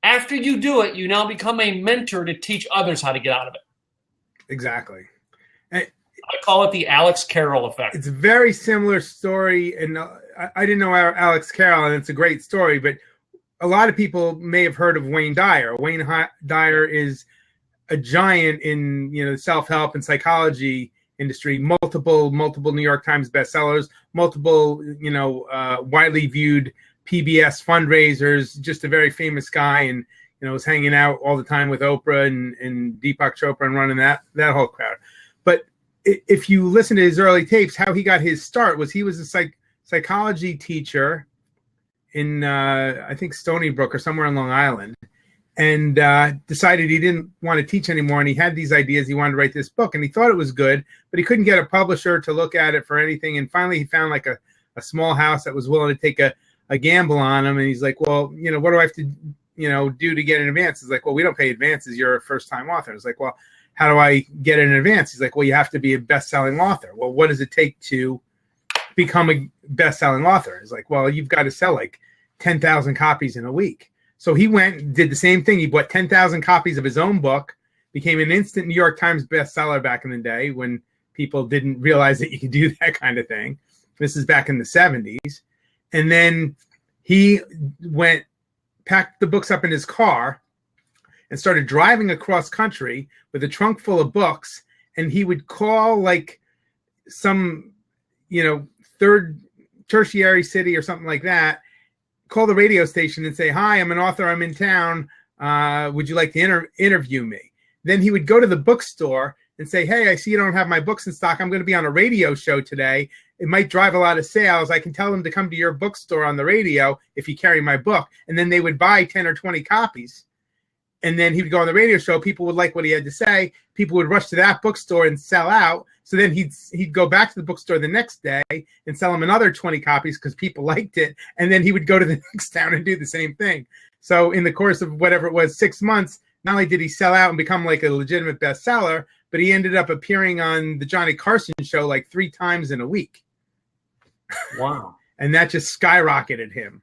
After you do it, you now become a mentor to teach others how to get out of it. Exactly. I call it the Alex Carroll effect. It's a very similar story, and I didn't know Alex Carroll, and it's a great story, but a lot of people may have heard of Wayne Dyer. Wayne Dyer is a giant in the self-help and psychology industry, multiple New York Times bestsellers, multiple widely viewed PBS fundraisers, just a very famous guy, and was hanging out all the time with Oprah and Deepak Chopra and running that whole crowd. But if you listen to his early tapes, how he got his start was he was a psychology teacher in I think Stony Brook or somewhere on Long Island, and decided he didn't want to teach anymore, and he had these ideas. He wanted to write this book, and he thought it was good, but he couldn't get a publisher to look at it for anything. And finally, he found like a small house that was willing to take a gamble on him. And he's like, well, what do I have to do to get an advance? He's like, well, we don't pay advances. You're a first-time author. It's like, well, how do I get an advance? He's like, well, you have to be a best-selling author. Well, what does it take to become a best-selling author? He's like, well, you've got to sell like 10,000 copies in a week. So he went and did the same thing. He bought 10,000 copies of his own book, became an instant New York Times bestseller back in the day when people didn't realize that you could do that kind of thing. This is back in the 70s. And then he packed the books up in his car and started driving across country with a trunk full of books. And he would call like some, third tertiary city or something like that, call the radio station and say, "Hi, I'm an author. I'm in town. Would you like to interview me?" Then he would go to the bookstore and say, "Hey, I see you don't have my books in stock. I'm going to be on a radio show today. It might drive a lot of sales. I can tell them to come to your bookstore on the radio if you carry my book." And then they would buy 10 or 20 copies. And then he would go on the radio show. People would like what he had to say. People would rush to that bookstore and sell out. So then he'd go back to the bookstore the next day and sell them another 20 copies because people liked it. And then he would go to the next town and do the same thing. So in the course of whatever it was, 6 months, not only did he sell out and become like a legitimate bestseller, but he ended up appearing on the Johnny Carson show like 3 times in a week. Wow. And that just skyrocketed him.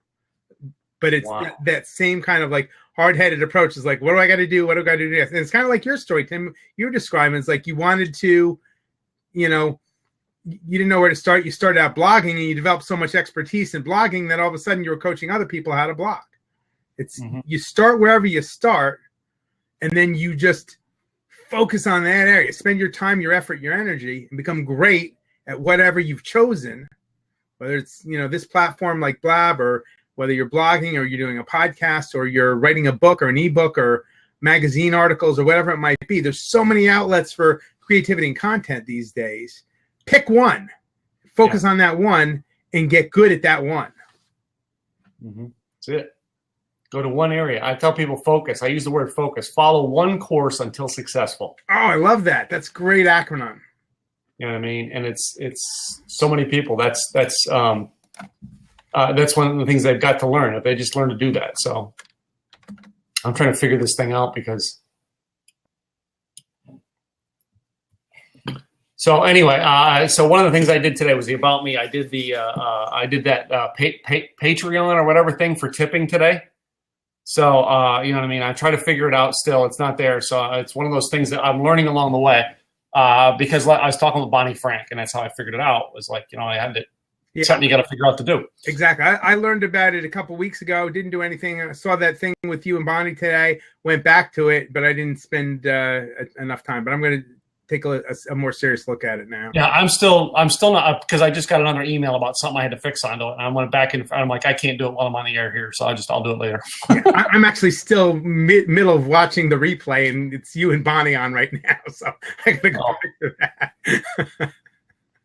But it's that same kind of like hard-headed approach is like, what do I got to do? What do I got to do next? And it's kind of like your story, Tim. You were describing, it's like you wanted to, you didn't know where to start. You started out blogging and you developed so much expertise in blogging that all of a sudden you were coaching other people how to blog. It's you start wherever you start, and then you just focus on that area. Spend your time, your effort, your energy, and become great at whatever you've chosen. Whether it's, this platform like Blab, or whether you're blogging or you're doing a podcast or you're writing a book or an ebook or magazine articles or whatever it might be. There's so many outlets for creativity and content these days. Pick one, focus on that one, and get good at that one. That's it. Go to one area. I tell people focus. I use the word focus. Follow one course until successful. Oh, I love that. That's a great acronym. You know what I mean? And it's so many people. That's one of the things they've got to learn. If they just learn to do that. So I'm trying to figure this thing out because. So anyway, so one of the things I did today was the About Me. I did that Patreon or whatever thing for tipping today. So you know what I mean. I try to figure it out. Still, it's not there. So it's one of those things that I'm learning along the way. Because I was talking with Bonnie Frank, and that's how I figured it out. It was like, I had to something you got to figure out to do. Exactly. I learned about it a couple weeks ago. Didn't do anything. I saw that thing with you and Bonnie today. Went back to it, but I didn't spend enough time. But I'm going to take a more serious look at it now. Yeah, I'm still not, because I just got another email about something I had to fix on it, and I went back and I'm like, I can't do it while I'm on the air here, so I'll do it later. I'm actually still middle of watching the replay, and it's you and Bonnie on right now, so I gotta go back to that.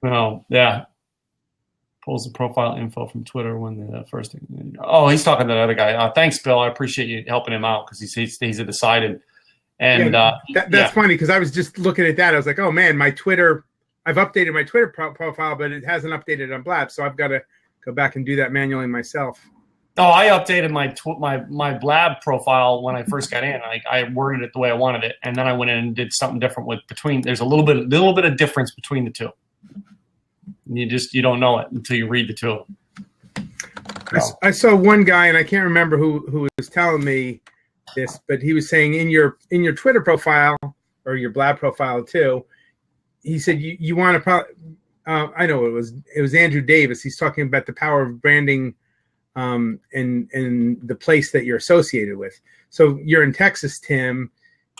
Oh yeah, pulls the profile info from Twitter when the first thing. Oh, he's talking to the other guy. Thanks, Bill. I appreciate you helping him out because he's decided. And that's funny because I was just looking at that. I was like, oh man, my Twitter, I've updated my Twitter profile, but it hasn't updated on Blab. So I've got to go back and do that manually myself. Oh, I updated my Blab profile when I first got in. I worded it the way I wanted it. And then I went in and did something different there's a little bit of difference between the two. You don't know it until you read the two. I saw one guy, and I can't remember who was telling me this, but he was saying in your Twitter profile or your Blab profile too, he said you want to I know it was Andrew Davis. He's talking about the power of branding and the place that you're associated with. So you're in Texas, Tim.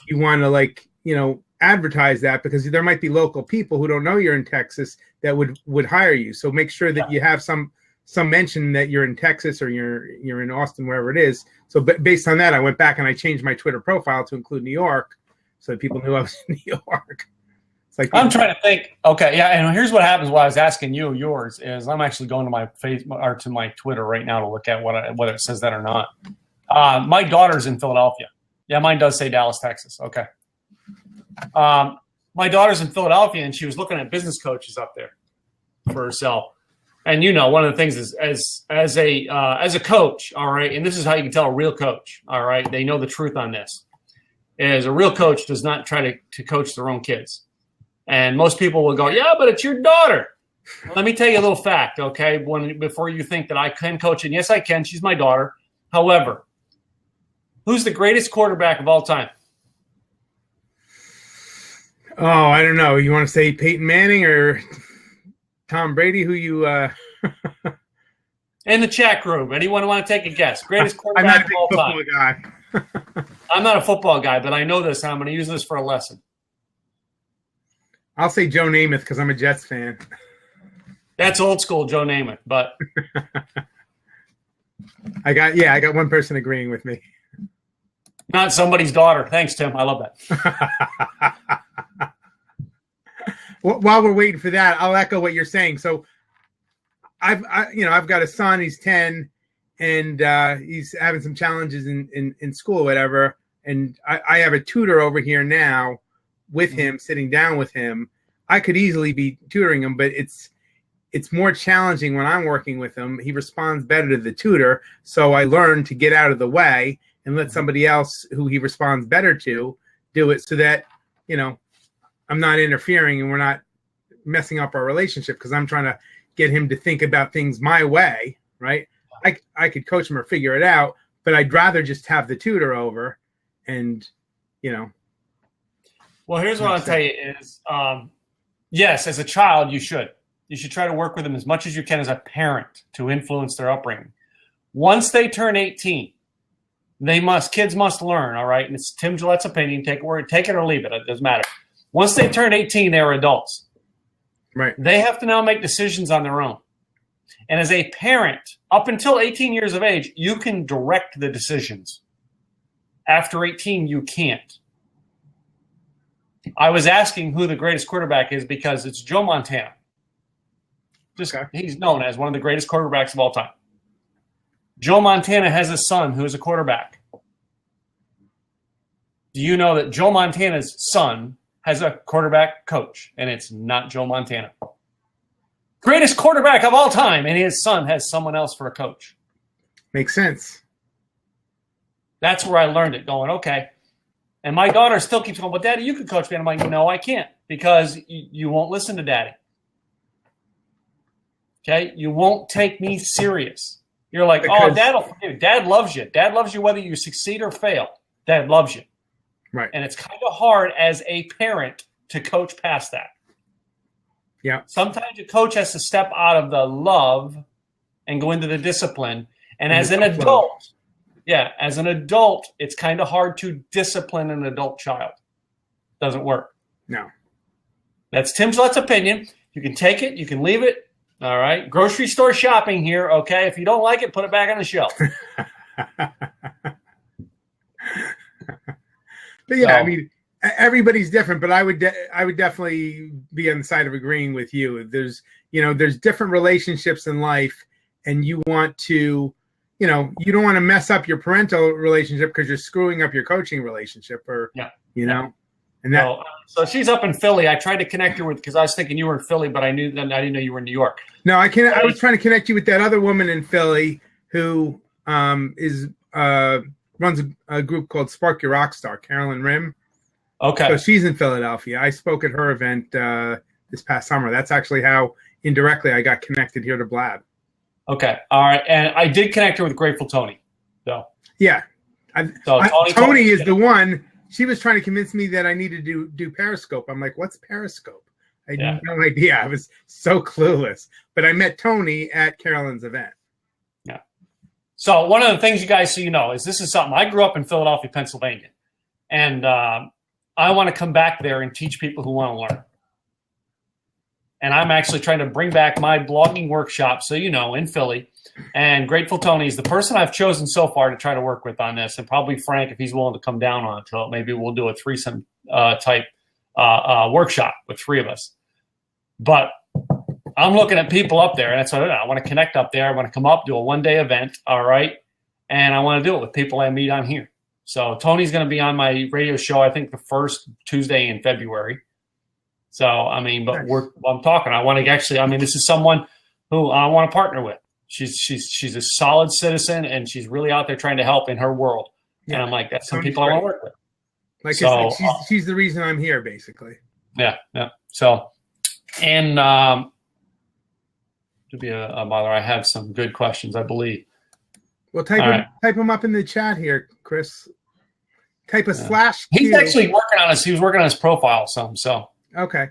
You want to advertise that because there might be local people who don't know you're in Texas that would hire you. So make sure that you have some mention that you're in Texas or you're in Austin, wherever it is. So based on that, I went back and I changed my Twitter profile to include New York so that people knew I was in New York. It's like I'm trying to think. Okay, yeah, and here's what happens while I was asking you yours is I'm actually going to my Facebook or to my Twitter right now to look at whether it says that or not. My daughter's in Philadelphia. Yeah, mine does say Dallas, Texas. Okay. My daughter's in Philadelphia, and she was looking at business coaches up there for herself. And one of the things is as a coach, all right, and this is how you can tell a real coach, all right, they know the truth on this, is a real coach does not try to coach their own kids. And most people will go, yeah, but it's your daughter. Let me tell you a little fact, okay, before you think that I can coach, and yes, I can. She's my daughter. However, who's the greatest quarterback of all time? Oh, I don't know. You want to say Peyton Manning or Tom Brady? Who you? In the chat group, anyone want to take a guess? Greatest quarterback of all time. Guy. I'm not a football guy, but I know this, and I'm going to use this for a lesson. I'll say Joe Namath because I'm a Jets fan. That's old school Joe Namath, but I got one person agreeing with me. not somebody's daughter. Thanks, Tim. I love that. While we're waiting for that, I'll echo what you're saying. So I've got a son, he's 10, and he's having some challenges in school or whatever. And I have a tutor over here now with him, sitting down with him. I could easily be tutoring him, but it's more challenging when I'm working with him. He responds better to the tutor. So I learned to get out of the way and let somebody else who he responds better to do it, so that, I'm not interfering and we're not messing up our relationship, because I'm trying to get him to think about things my way, right? I could coach him or figure it out, but I'd rather just have the tutor over and, Well, here's what I'll tell you is, yes, as a child, you should try to work with them as much as you can as a parent to influence their upbringing. Once they turn 18, kids must learn, all right? And it's Tim Gillette's opinion. Take it or leave it. It doesn't matter. Once they turn 18, they're adults. Right. They have to now make decisions on their own. And as a parent, up until 18 years of age, you can direct the decisions. After 18, you can't. I was asking who the greatest quarterback is because it's Joe Montana. He's known as one of the greatest quarterbacks of all time. Joe Montana has a son who is a quarterback. Do you know that Joe Montana's son has a quarterback coach, and it's not Joe Montana? Greatest quarterback of all time, and his son has someone else for a coach. Makes sense. That's where I learned it, going, okay. And my daughter still keeps going, but Daddy, you could coach me. And I'm like, no, I can't, because you won't listen to Daddy. Okay? You won't take me serious. You're like, oh, Dad loves you. Dad loves you whether you succeed or fail. Dad loves you. Right. And it's kind of hard as a parent to coach past that. Yeah. Sometimes a coach has to step out of the love and go into the discipline. And as an adult, it's kind of hard to discipline an adult child. Doesn't work. No. That's Tim Gillette's opinion. You can take it. You can leave it. All right. Grocery store shopping here. Okay. If you don't like it, put it back on the shelf. But yeah, I mean, everybody's different, but I would definitely be on the side of agreeing with you. There's different relationships in life, and you want to, you don't want to mess up your parental relationship because you're screwing up your coaching relationship, or, and that. So she's up in Philly. I tried to connect her with, because I was thinking you were in Philly, but I didn't know you were in New York. No, I was trying to connect you with that other woman in Philly who runs a group called Spark Your Rockstar, Carolyn Rim. Okay. So she's in Philadelphia. I spoke at her event this past summer. That's actually how indirectly I got connected here to Blab. Okay. All right. And I did connect her with Grateful Tony. So yeah. Tony is the one. She was trying to convince me that I needed to do Periscope. I'm like, what's Periscope? I had no idea. I was so clueless. But I met Tony at Carolyn's event. Yeah. So one of the things you guys is this is something. I grew up in Philadelphia, Pennsylvania. And I want to come back there and teach people who want to learn. And I'm actually trying to bring back my blogging workshop, in Philly. And Grateful Tony is the person I've chosen so far to try to work with on this, and probably Frank, if he's willing to come down on it. Maybe we'll do a threesome type workshop with three of us. But I'm looking at people up there, and that's what I want to connect up there. I want to come up, do a one-day event, all right? And I want to do it with people I meet on here. So Tony's going to be on my radio show, I think, the first Tuesday in February. So, nice. I'm talking. I want to this is someone who I want to partner with. She's a solid citizen, and she's really out there trying to help in her world. Yeah. And I'm like, that's some people I want to work with. Like I said, she's the reason I'm here, basically. Yeah. So, and to be a mother, I have some good questions, I believe. Well, type them up in the chat here, Chris. Type a /Q. He's actually working on he was working on his profile some, so. Okay.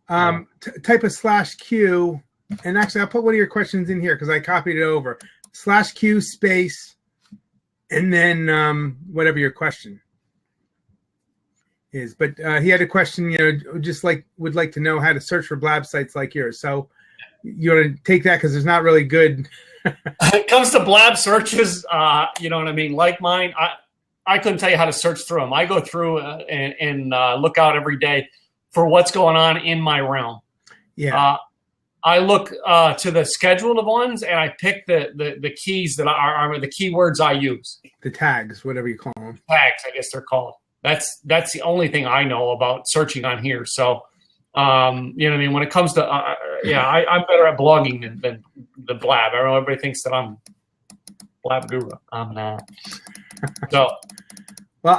Type a /Q, and actually I'll put one of your questions in here because I copied it over. /Q space, and then whatever your question. is. But he had a question, just would like to know how to search for blab sites like yours. So you want to take that because there's not really good. When it comes to blab searches, you know what I mean? Like mine, I couldn't tell you how to search through them. I go through and look out every day for what's going on in my realm. Yeah. I look to the scheduled ones, and I pick the keys that are the keywords I use. The tags, whatever you call them. Tags, I guess they're called. That's the only thing I know about searching on here. So, you know what I mean? When it comes to, I'm better at blogging than the blab. I know everybody thinks that I'm blab guru. I'm not. So, well,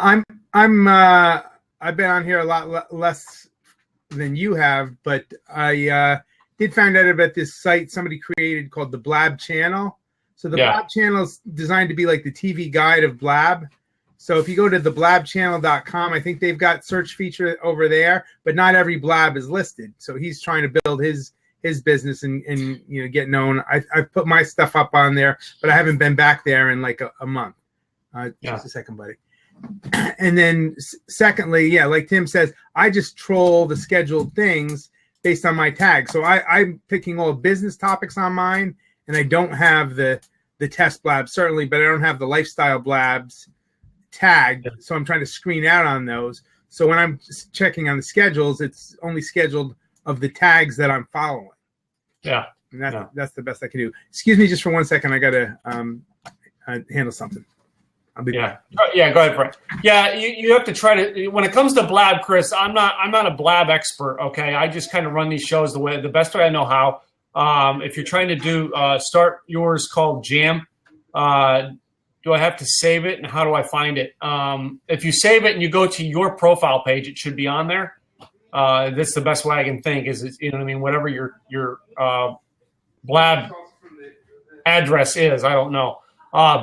I've been on here a lot less than you have, but I did find out about this site somebody created called the Blab Channel. So the Blab Channel is designed to be like the TV guide of Blab. So if you go to theblabchannel.com, I think they've got search feature over there, but not every blab is listed. So he's trying to build his business and get known. I've put my stuff up on there, but I haven't been back there in like a month. Just a second, buddy. And then secondly, like Tim says, I just troll the scheduled things based on my tag. So I'm picking all business topics on mine, and I don't have the test blabs, certainly, but I don't have the lifestyle blabs tagged. So I'm trying to screen out on those. So when I'm checking on the schedules, it's only scheduled of the tags that I'm following. Yeah. And that's the best I can do. Excuse me just for 1 second. I got to handle something. I'll be back. Yeah, go ahead, Frank. Yeah, you have to try to. When it comes to blab, Chris, I'm not a blab expert. Okay, I just kind of run these shows the best way I know how. If you're trying to do start yours called Jam, do I have to save it, and how do I find it? If you save it and you go to your profile page, it should be on there. That's the best way I can think. Is you know what I mean? Whatever your blab address is, I don't know.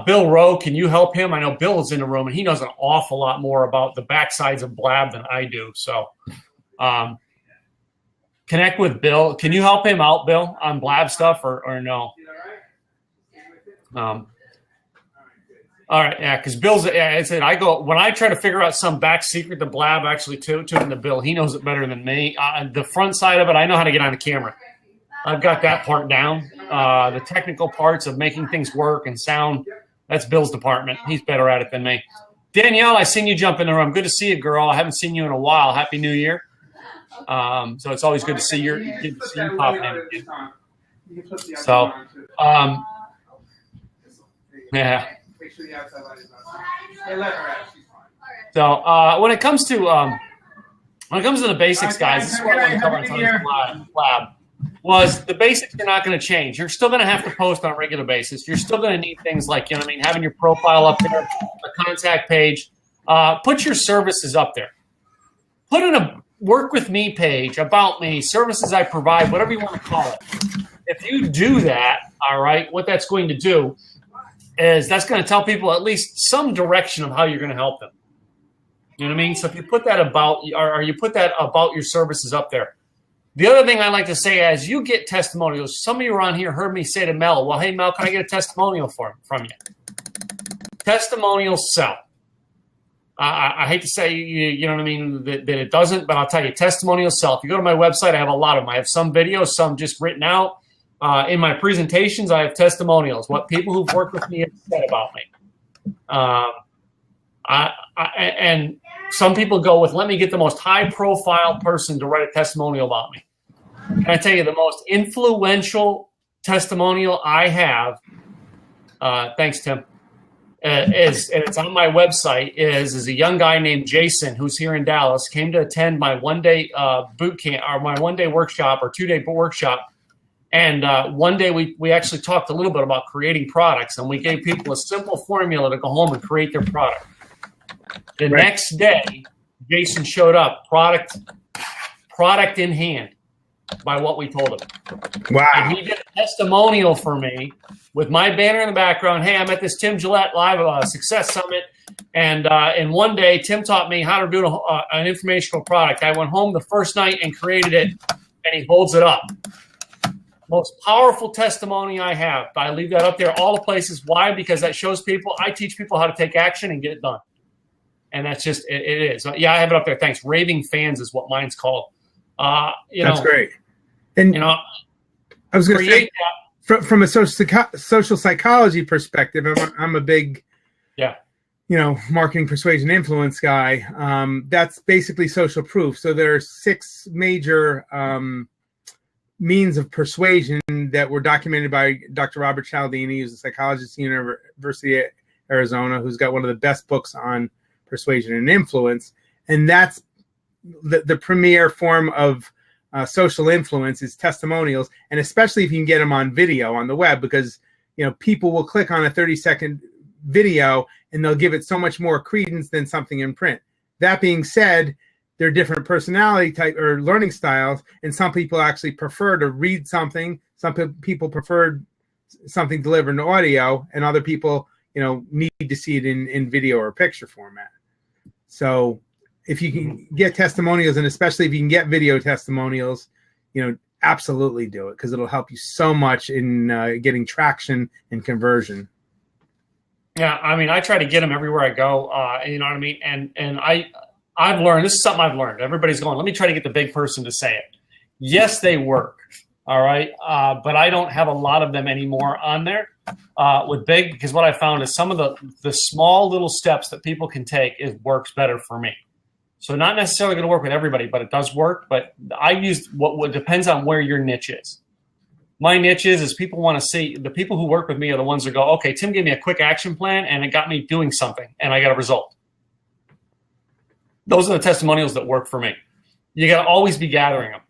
Bill Rowe, can you help him? I know Bill is in the room, and he knows an awful lot more about the backsides of blab than I do. So connect with Bill. Can you help him out, Bill, on blab stuff or no? All right, yeah, because Bill's. I said when I try to figure out some back secret to blab, actually tune into Bill. He knows it better than me. The front side of it, I know how to get on the camera. I've got that part down. The technical parts of making things work and sound, that's Bill's department. He's better at it than me. Danielle, I seen you jump in the room. Good to see you, girl. I haven't seen you in a while. Happy New Year. So it's always good to see you popping in. So, yeah. So when it comes to the basics, guys, this is what I'm covering on this lab. Was the basics are not going to change. You're still going to have to post on a regular basis. You're still going to need things like, having your profile up there, a contact page. Put your services up there. Put in a work with me page, about me, services I provide, whatever you want to call it. If you do that, all right, what that's going to do is that's going to tell people at least some direction of how you're going to help them. You know what I mean? So if you put that about your services up there. The other thing I like to say, as you get testimonials, some of you around here heard me say to Mel, well, hey, Mel, can I get a testimonial from you? Testimonials sell. I hate to say, you know what I mean, that it doesn't, but I'll tell you, testimonials sell. If you go to my website, I have a lot of them. I have some videos, some just written out. In my presentations, I have testimonials, what people who've worked with me have said about me. And some people go with, let me get the most high-profile person to write a testimonial about me. Can I tell you the most influential testimonial I have, thanks, Tim, and it's on my website, is a young guy named Jason who's here in Dallas, came to attend my one-day boot camp, or my one-day workshop or two-day workshop. And one day we actually talked a little bit about creating products, and we gave people a simple formula to go home and create their product. The next day, Jason showed up, product in hand, by what we told him. Wow. And he did a testimonial for me with my banner in the background. Hey, I'm at this Tim Gillette Live Success Summit. And one day, Tim taught me how to do an informational product. I went home the first night and created it, and he holds it up. Most powerful testimony I have. I leave that up there all the places. Why? Because that shows people, I teach people how to take action and get it done. And that's just, it is. Yeah, I have it up there. Thanks. Raving Fans is what mine's called. That's great. And I was going to say, from a social psychology perspective, I'm a big, marketing, persuasion, influence guy. That's basically social proof. So there are 6 major means of persuasion that were documented by Dr. Robert Cialdini, who's a psychologist at the University of Arizona, who's got one of the best books on persuasion and influence. And that's the premier form of social influence is testimonials, and especially if you can get them on video on the web, because people will click on a 30-second video and they'll give it so much more credence than something in print. That being said, there are different personality type or learning styles, and some people actually prefer to read something. Some people prefer something delivered in audio, and other people need to see it in video or picture format. So if you can get testimonials, and especially if you can get video testimonials, absolutely do it, because it'll help you so much in getting traction and conversion. Yeah, I mean, I try to get them everywhere I go. You know what I mean? And I've learned, this is something I've learned. Everybody's going, let me try to get the big person to say it. Yes, they work. All right. But I don't have a lot of them anymore on there with big, because what I found is some of the small little steps that people can take works better for me. So not necessarily going to work with everybody, but it does work. But I use what depends on where your niche is. My niche is people want to see, the people who work with me are the ones that go, okay, Tim gave me a quick action plan and it got me doing something and I got a result. Those are the testimonials that work for me. You got to always be gathering them.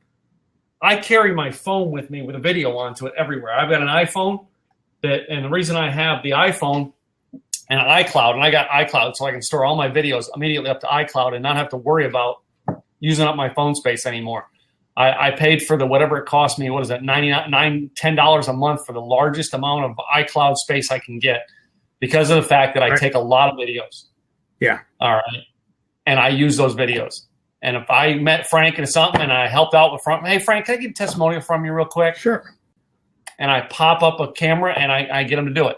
I carry my phone with me with a video onto it everywhere. I've got an iPhone and the reason I have the iPhone and an iCloud, and I got iCloud so I can store all my videos immediately up to iCloud and not have to worry about using up my phone space anymore. I paid for whatever it cost me. What is that? $10 a month for the largest amount of iCloud space I can get because of the fact that I take a lot of videos. Yeah. All right. And I use those videos. And if I met Frank and something and I helped out with Frank, hey, Frank, can I get a testimonial from you real quick? Sure. And I pop up a camera and I get them to do it.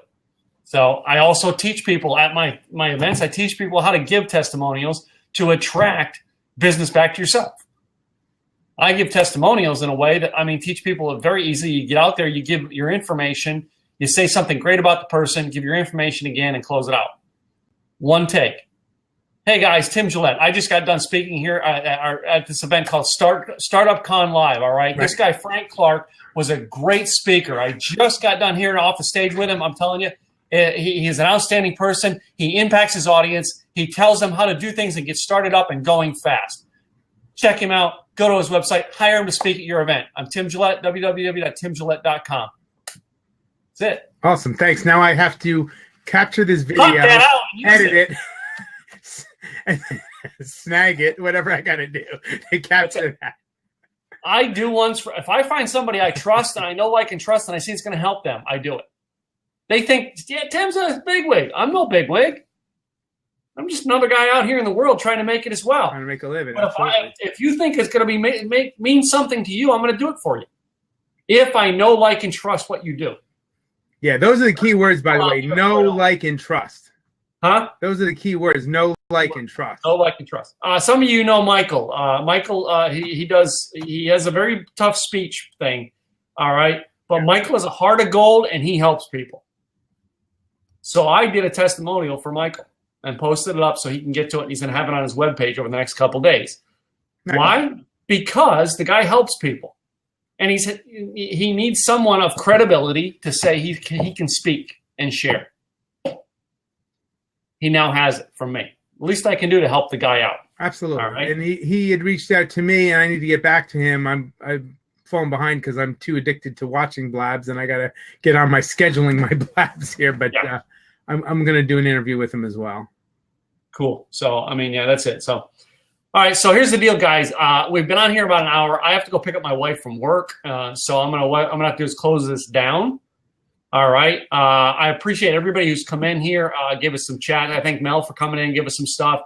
So I also teach people at my events, I teach people how to give testimonials to attract business back to yourself. I give testimonials in a way that, teach people very easy. You get out there, you give your information, you say something great about the person, give your information again, and close it out. One take. Hey guys, Tim Gillette. I just got done speaking here at this event called Startup Con Live. All right. This guy, Frank Clark, was a great speaker. I just got done hearing off the stage with him. I'm telling you, he's an outstanding person. He impacts his audience. He tells them how to do things and get started up and going fast. Check him out. Go to his website. Hire him to speak at your event. I'm Tim Gillette, www.timgillette.com. That's it. Awesome. Thanks. Now I have to capture this video, edit it, and snag it, whatever I got to do to capture that. I do ones if I find somebody I trust and I know I can trust and I see it's going to help them, I do it. They think, yeah, Tim's a bigwig. I'm no bigwig. I'm just another guy out here in the world trying to make it as well. Trying to make a living. But if you think it's going to mean something to you, I'm going to do it for you. If I know, like, and trust what you do. Yeah, those are the key words, by the way. Know, like, and trust. Huh? Those are the key words. Know, like, and trust. Know, like, and trust. Some of you know Michael. Michael, he has a very tough speech thing. All right. But Michael has a heart of gold and he helps people. So I did a testimonial for Michael and posted it up so he can get to it. And he's going to have it on his webpage over the next couple days. Nice. Why? Because the guy helps people. And he needs someone of credibility to say he can speak and share. He now has it from me. The least I can do to help the guy out. Absolutely. All right? And he had reached out to me, and I need to get back to him. I've fallen behind because I'm too addicted to watching blabs, and I got to get on my scheduling my blabs here. But yeah. I'm going to do an interview with him as well. Cool. So, that's it. So, all right. So here's the deal, guys. We've been on here about an hour. I have to go pick up my wife from work. So I'm going to have to just close this down. All right. I appreciate everybody who's come in here, give us some chat. I thank Mel for coming in and give us some stuff.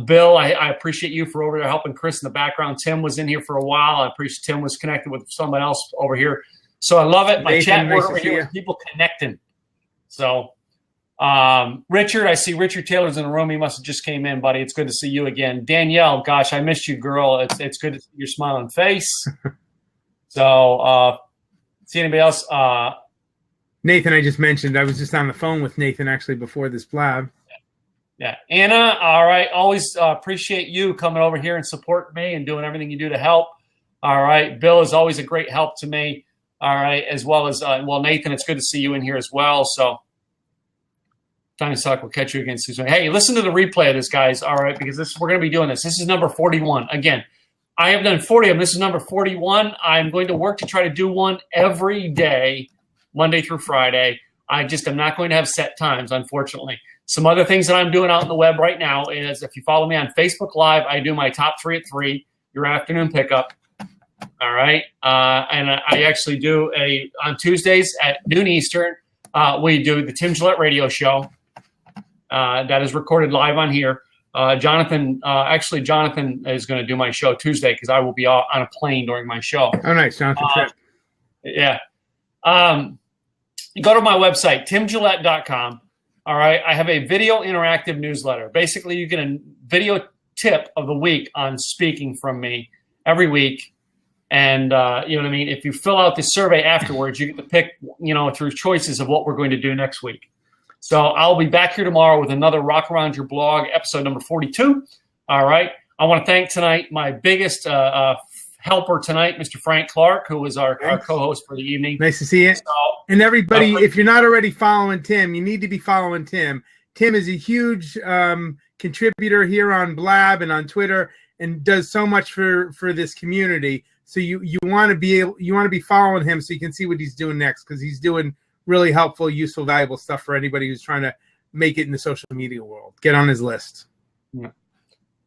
Bill, I appreciate you for over there helping Chris in the background. Tim was in here for a while. I appreciate Tim was connected with someone else over here. So I love it. My chat board over here with people connecting. So Richard, I see Richard Taylor's in the room. He must have just came in, buddy. It's good to see you again. Danielle, gosh, I missed you, girl. It's good to see your smiling face. So, see anybody else? Nathan, I just mentioned. I was just on the phone with Nathan actually before this blab. Yeah, Anna. All right, always appreciate you coming over here and supporting me and doing everything you do to help. All right, Bill is always a great help to me. All right, as well as Nathan. It's good to see you in here as well. So. Time to talk. We'll catch you again soon. Hey, listen to the replay of this, guys. All right, because we're going to be doing this. This is number 41. Again, I have done 40 of them. This is number 41. I'm going to work to try to do one every day, Monday through Friday. I'm not going to have set times, unfortunately. Some other things that I'm doing out on the web right now is if you follow me on Facebook Live, I do my top 3 at 3, your afternoon pickup. All right, and I actually do on Tuesdays at noon Eastern. We do the Tim Gillette Radio Show. That is recorded live on here. Jonathan is going to do my show Tuesday because I will be on a plane during my show. Oh, nice, Jonathan. Yeah. You go to my website, timgillette.com. All right. I have a video interactive newsletter. Basically, you get a video tip of the week on speaking from me every week. And you know what I mean? If you fill out the survey afterwards, you get to pick, through choices of what we're going to do next week. So I'll be back here tomorrow with another Rock Around Your Blog, episode number 42. All right. I want to thank tonight my biggest helper tonight, Mr. Frank Clark, who was our co-host for the evening. Nice to see you. And everybody, if you're not already following Tim, you need to be following Tim. Tim is a huge contributor here on Blab and on Twitter and does so much for this community. So you want to be following him so you can see what he's doing next, because he's doing really helpful, useful, valuable stuff for anybody who's trying to make it in the social media world. Get on his list. Yeah.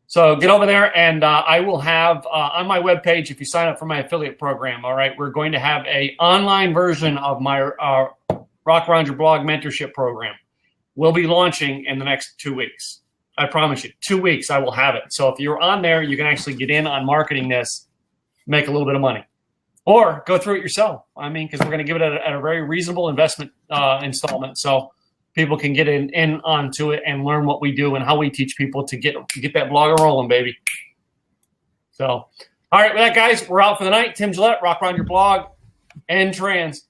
So get over there, and I will have on my webpage, if you sign up for my affiliate program, all right, we're going to have a online version of my Rock Around Your Blog mentorship program. We'll be launching in the next 2 weeks. I promise you, 2 weeks I will have it. So if you're on there, you can actually get in on marketing this, make a little bit of money. Or go through it yourself. I mean, because we're going to give it at a very reasonable investment installment, so people can get in onto it and learn what we do and how we teach people to get that blogger rolling, baby. So, all right, with that, guys, we're out for the night. Tim Gillette, Rock Around Your Blog, and Trans.